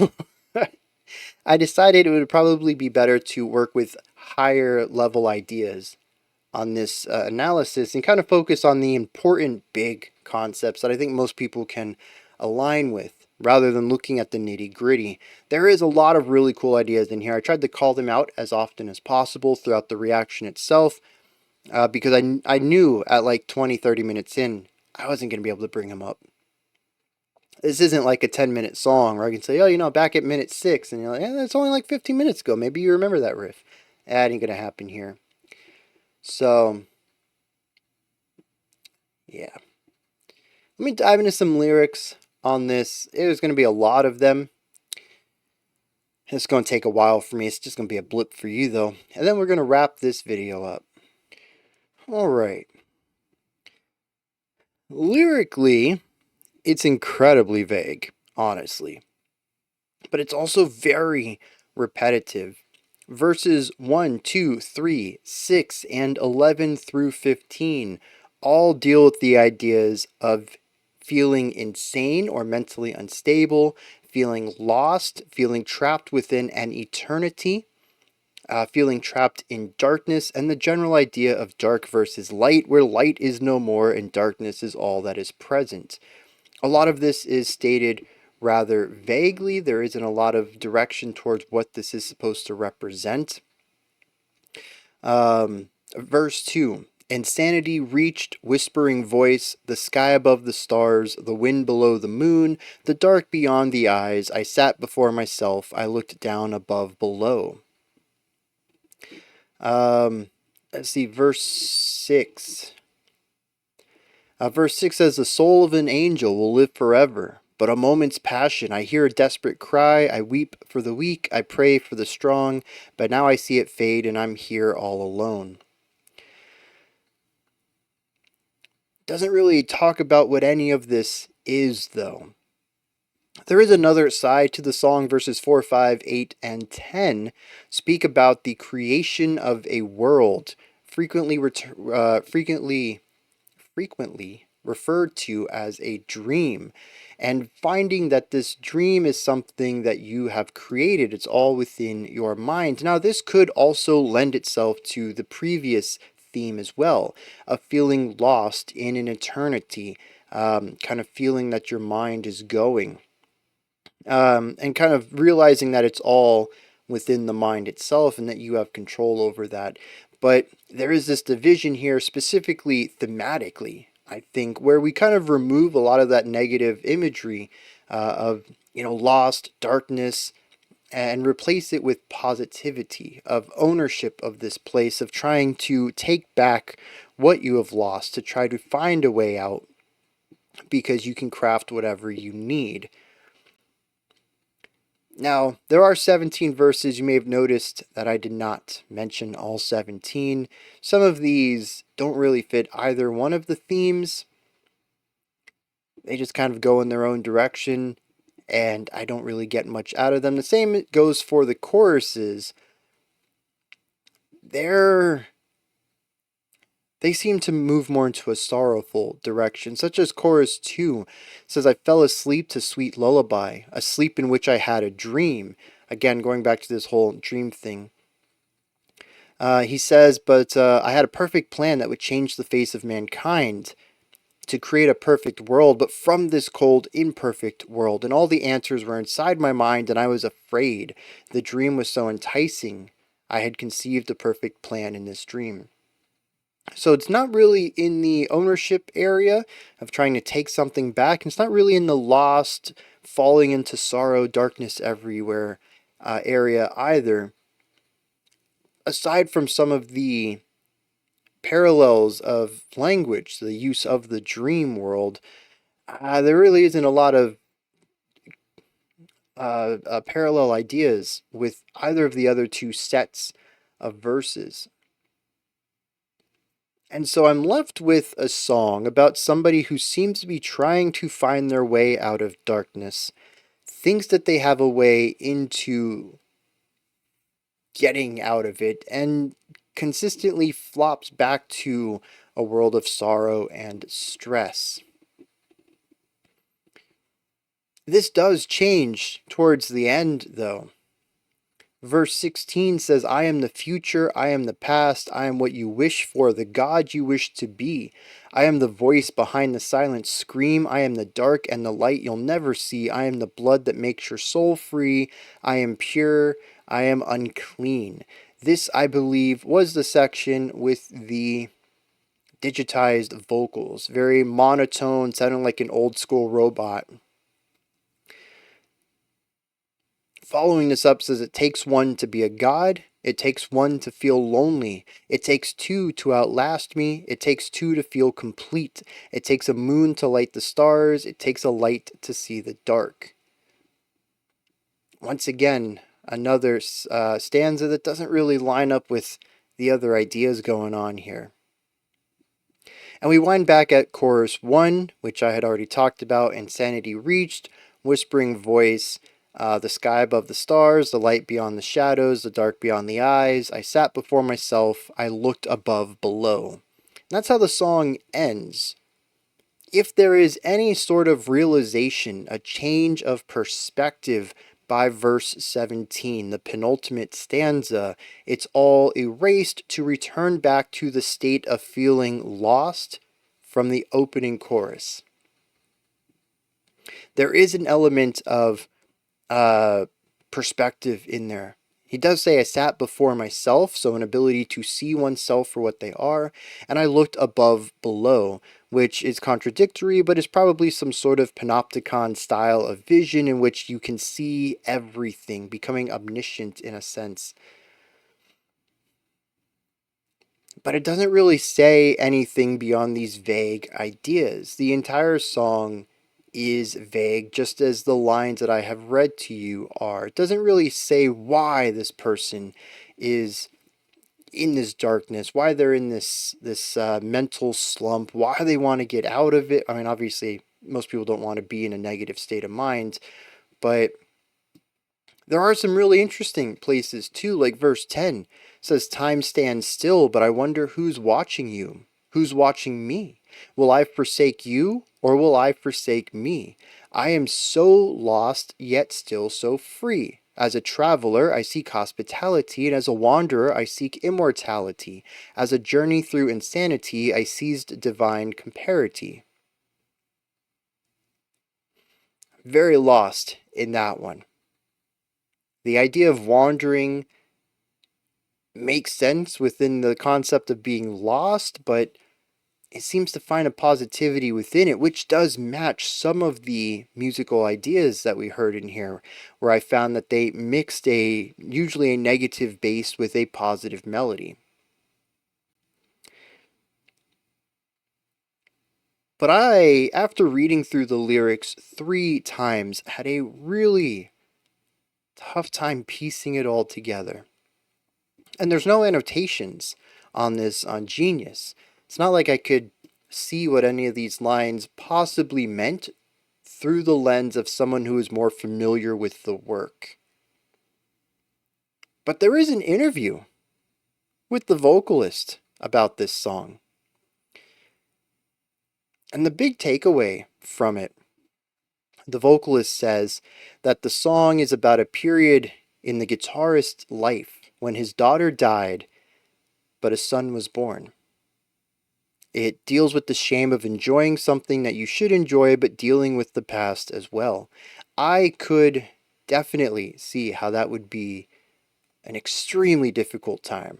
I decided it would probably be better to work with higher level ideas on this analysis and kind of focus on the important big concepts that I think most people can align with rather than looking at the nitty-gritty. There is a lot of really cool ideas in here. I tried to call them out as often as possible throughout the reaction itself, because I knew at like 20, 30 minutes in, I wasn't going to be able to bring them up. This isn't like a 10-minute song where I can say, oh, back at minute 6, and you're like, that's only like 15 minutes ago. Maybe you remember that riff. That ain't going to happen here. So, yeah. Let me dive into some lyrics on this. There's going to be a lot of them. It's going to take a while for me. It's just going to be a blip for you, though. And then we're going to wrap this video up. Alright. Lyrically, it's incredibly vague, honestly. But it's also very repetitive. Verses 1, 2, 3, 6, and 11 through 15 all deal with the ideas of feeling insane or mentally unstable, feeling lost, feeling trapped within an eternity, feeling trapped in darkness, and the general idea of dark versus light, where light is no more and darkness is all that is present. A lot of this is stated rather vaguely. There isn't a lot of direction towards what this is supposed to represent. Verse 2. Insanity reached, whispering voice, the sky above the stars, the wind below the moon, the dark beyond the eyes. I sat before myself, I looked down above below. Let's see, verse 6. Verse 6 says, the soul of an angel will live forever. But a moment's passion, I hear a desperate cry, I weep for the weak, I pray for the strong, but now I see it fade and I'm here all alone. Doesn't really talk about what any of this is, though. There is another side to the song. Verses 4, 5, 8, and 10 speak about the creation of a world, frequently referred to as a dream, and finding that this dream is something that you have created. It's all within your mind. Now, this could also lend itself to the previous theme as well, of feeling lost in an eternity, kind of feeling that your mind is going, and kind of realizing that it's all within the mind itself and that you have control over that. But there is this division here, specifically thematically, I think, where we kind of remove a lot of that negative imagery of, lost, darkness, and replace it with positivity, of ownership of this place, of trying to take back what you have lost, to try to find a way out, because you can craft whatever you need. Now, there are 17 verses. You may have noticed that I did not mention all 17. Some of these don't really fit either one of the themes. They just kind of go in their own direction, and I don't really get much out of them. The same goes for the choruses. They seem to move more into a sorrowful direction, such as chorus 2 says, I fell asleep to sweet lullaby, a sleep in which I had a dream. Again, going back to this whole dream thing. He says, but I had a perfect plan that would change the face of mankind, to create a perfect world, but from this cold, imperfect world. And all the answers were inside my mind, and I was afraid. The dream was so enticing. I had conceived a perfect plan in this dream. So it's not really in the ownership area of trying to take something back. It's not really in the lost, falling into sorrow, darkness everywhere area either. Aside from some of the parallels of language, the use of the dream world, there really isn't a lot of parallel ideas with either of the other two sets of verses. And so I'm left with a song about somebody who seems to be trying to find their way out of darkness, thinks that they have a way into getting out of it, and consistently flops back to a world of sorrow and stress. This does change towards the end, though. Verse 16 says, I am the future, I am the past, I am what you wish for, the God you wish to be. I am the voice behind the silent scream, I am the dark and the light you'll never see, I am the blood that makes your soul free, I am pure, I am unclean. This, I believe, was the section with the digitized vocals, very monotone, sounding like an old school robot. Following this up says, it takes one to be a god. It takes one to feel lonely. It takes two to outlast me. It takes two to feel complete. It takes a moon to light the stars. It takes a light to see the dark. Once again, another stanza that doesn't really line up with the other ideas going on here. And we wind back at chorus 1, which I had already talked about, insanity reached, whispering voice, the sky above the stars, the light beyond the shadows, the dark beyond the eyes. I sat before myself, I looked above below. And that's how the song ends. If there is any sort of realization, a change of perspective by verse 17, the penultimate stanza, it's all erased to return back to the state of feeling lost from the opening chorus. There is an element of perspective in there. He does say, I sat before myself, so an ability to see oneself for what they are, and I looked above below, which is contradictory, but is probably some sort of panopticon style of vision in which you can see everything, becoming omniscient in a sense. But it doesn't really say anything beyond these vague ideas. The entire song is vague, just as the lines that I have read to you are. It doesn't really say why this person is in this darkness, why they're in this mental slump, why they want to get out of it. I mean, obviously, most people don't want to be in a negative state of mind, but there are some really interesting places too, like verse 10 says, time stands still, but I wonder who's watching you. Who's watching me? Will I forsake you, or will I forsake me? I am so lost, yet still so free. As a traveler, I seek hospitality, and as a wanderer, I seek immortality. As a journey through insanity, I seized divine comparity. Very lost in that one. The idea of wandering makes sense within the concept of being lost, but it seems to find a positivity within it, which does match some of the musical ideas that we heard in here, where I found that they mixed usually a negative bass with a positive melody. But I, after reading through the lyrics 3 times, had a really tough time piecing it all together. And there's no annotations on this on Genius. It's not like I could see what any of these lines possibly meant through the lens of someone who is more familiar with the work. But there is an interview with the vocalist about this song. And the big takeaway from it, the vocalist says that the song is about a period in the guitarist's life when his daughter died, but a son was born. It deals with the shame of enjoying something that you should enjoy, but dealing with the past as well. I could definitely see how that would be an extremely difficult time.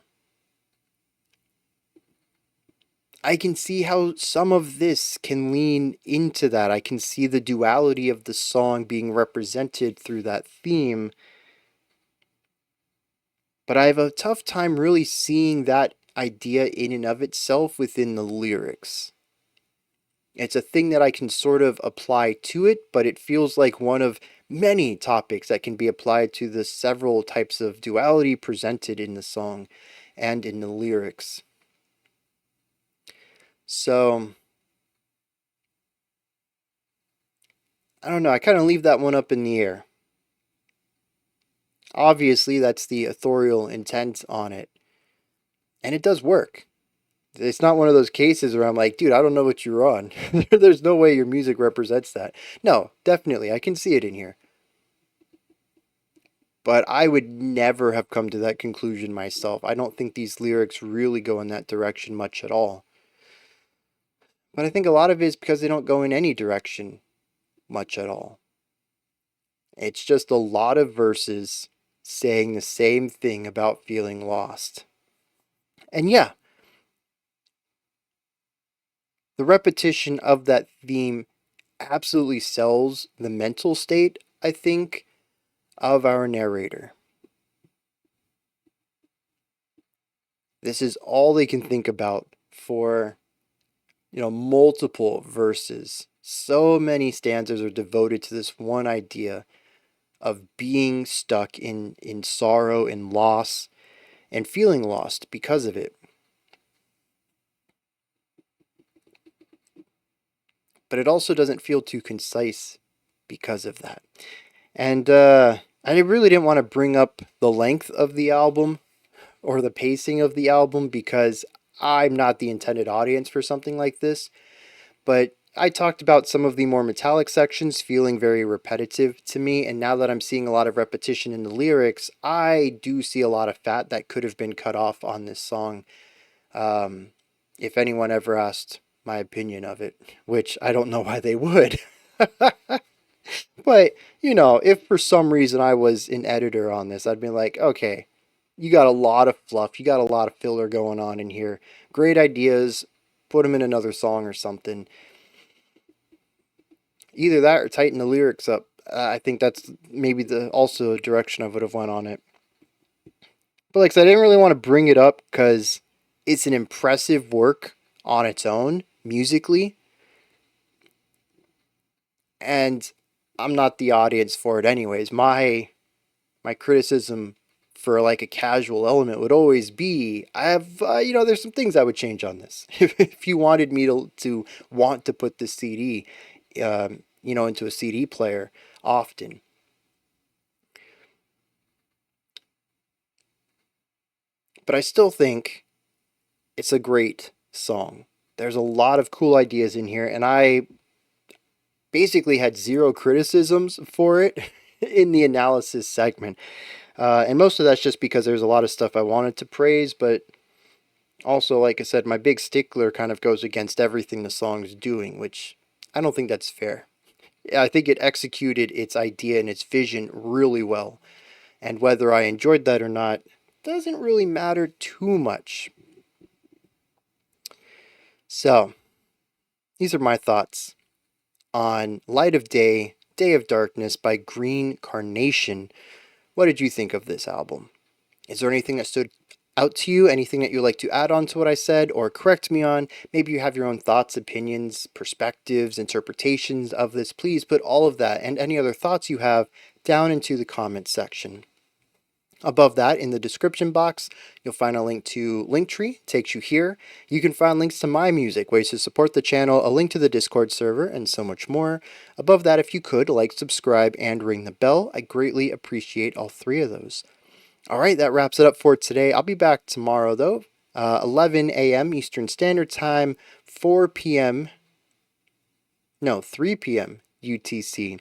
I can see how some of this can lean into that. I can see the duality of the song being represented through that theme. But I have a tough time really seeing that idea in and of itself within the lyrics. It's a thing that I can sort of apply to it, but it feels like one of many topics that can be applied to the several types of duality presented in the song and in the lyrics. So, I don't know, I kind of leave that one up in the air. Obviously, that's the authorial intent on it. And it does work. It's not one of those cases where I'm like, dude, I don't know what you're on. There's no way your music represents that. No, definitely, I can see it in here. but I would never have come to that conclusion myself. I don't think these lyrics really go in that direction much at all. But I think a lot of it is because they don't go in any direction much at all. It's just a lot of verses saying the same thing about feeling lost. And yeah, the repetition of that theme absolutely sells the mental state, I think, of our narrator. This is all they can think about for, multiple verses. So many stanzas are devoted to this one idea of being stuck in sorrow and loss and feeling lost because of it. But it also doesn't feel too concise because of that. And I really didn't want to bring up the length of the album or the pacing of the album because I'm not the intended audience for something like this. But I talked about some of the more metallic sections feeling very repetitive to me, and now that I'm seeing a lot of repetition in the lyrics, I do see a lot of fat that could have been cut off on this song. If anyone ever asked my opinion of it, which I don't know why they would. But, if for some reason I was an editor on this, I'd be like, okay, you got a lot of fluff, you got a lot of filler going on in here. Great ideas, put them in another song or something. Either that or tighten the lyrics up. I think that's maybe the also direction I would have went on it. But like I said, I didn't really want to bring it up because it's an impressive work on its own musically, and I'm not the audience for it anyways. My criticism for like a casual element would always be I have there's some things I would change on this. If you wanted me to want to put this CD into a CD player often. But I still think it's a great song. There's a lot of cool ideas in here, and I basically had zero criticisms for it in the analysis segment. And most of that's just because there's a lot of stuff I wanted to praise, but also, like I said, my big stickler kind of goes against everything the song's doing, which I don't think that's fair. I think it executed its idea and its vision really well. And whether I enjoyed that or not doesn't really matter too much. So, these are my thoughts on Light of Day, Day of Darkness by Green Carnation. What did you think of this album? Is there anything that stood out to you? Anything that you'd like to add on to what I said or correct me on? Maybe you have your own thoughts, opinions, perspectives, interpretations of this. Please put all of that and any other thoughts you have down into the comments section. Above that, in the description box, you'll find a link to Linktree, takes you here. You can find links to my music, ways to support the channel, a link to the Discord server, and so much more. Above that, if you could, like, subscribe, and ring the bell. I greatly appreciate all three of those. All right, that wraps it up for today. I'll be back tomorrow, though, 11 a.m. Eastern Standard Time, 3 p.m. UTC.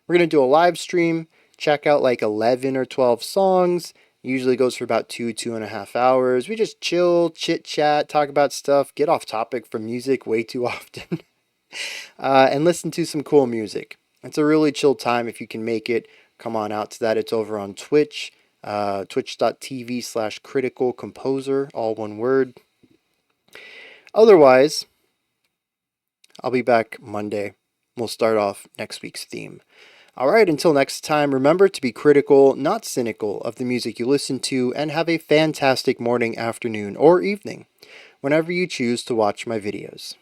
We're going to do a live stream, check out like 11 or 12 songs. Usually goes for about 2.5 hours. We just chill, chit chat, talk about stuff, get off topic from music way too often, and listen to some cool music. It's a really chill time. If you can make it, come on out to that. It's over on Twitch, twitch.tv/critical composer, all one word. Otherwise, I'll be back Monday. We'll start off next week's theme. All right, until next time, remember to be critical, not cynical, of the music you listen to, and have a fantastic morning, afternoon, or evening, whenever you choose to watch my videos.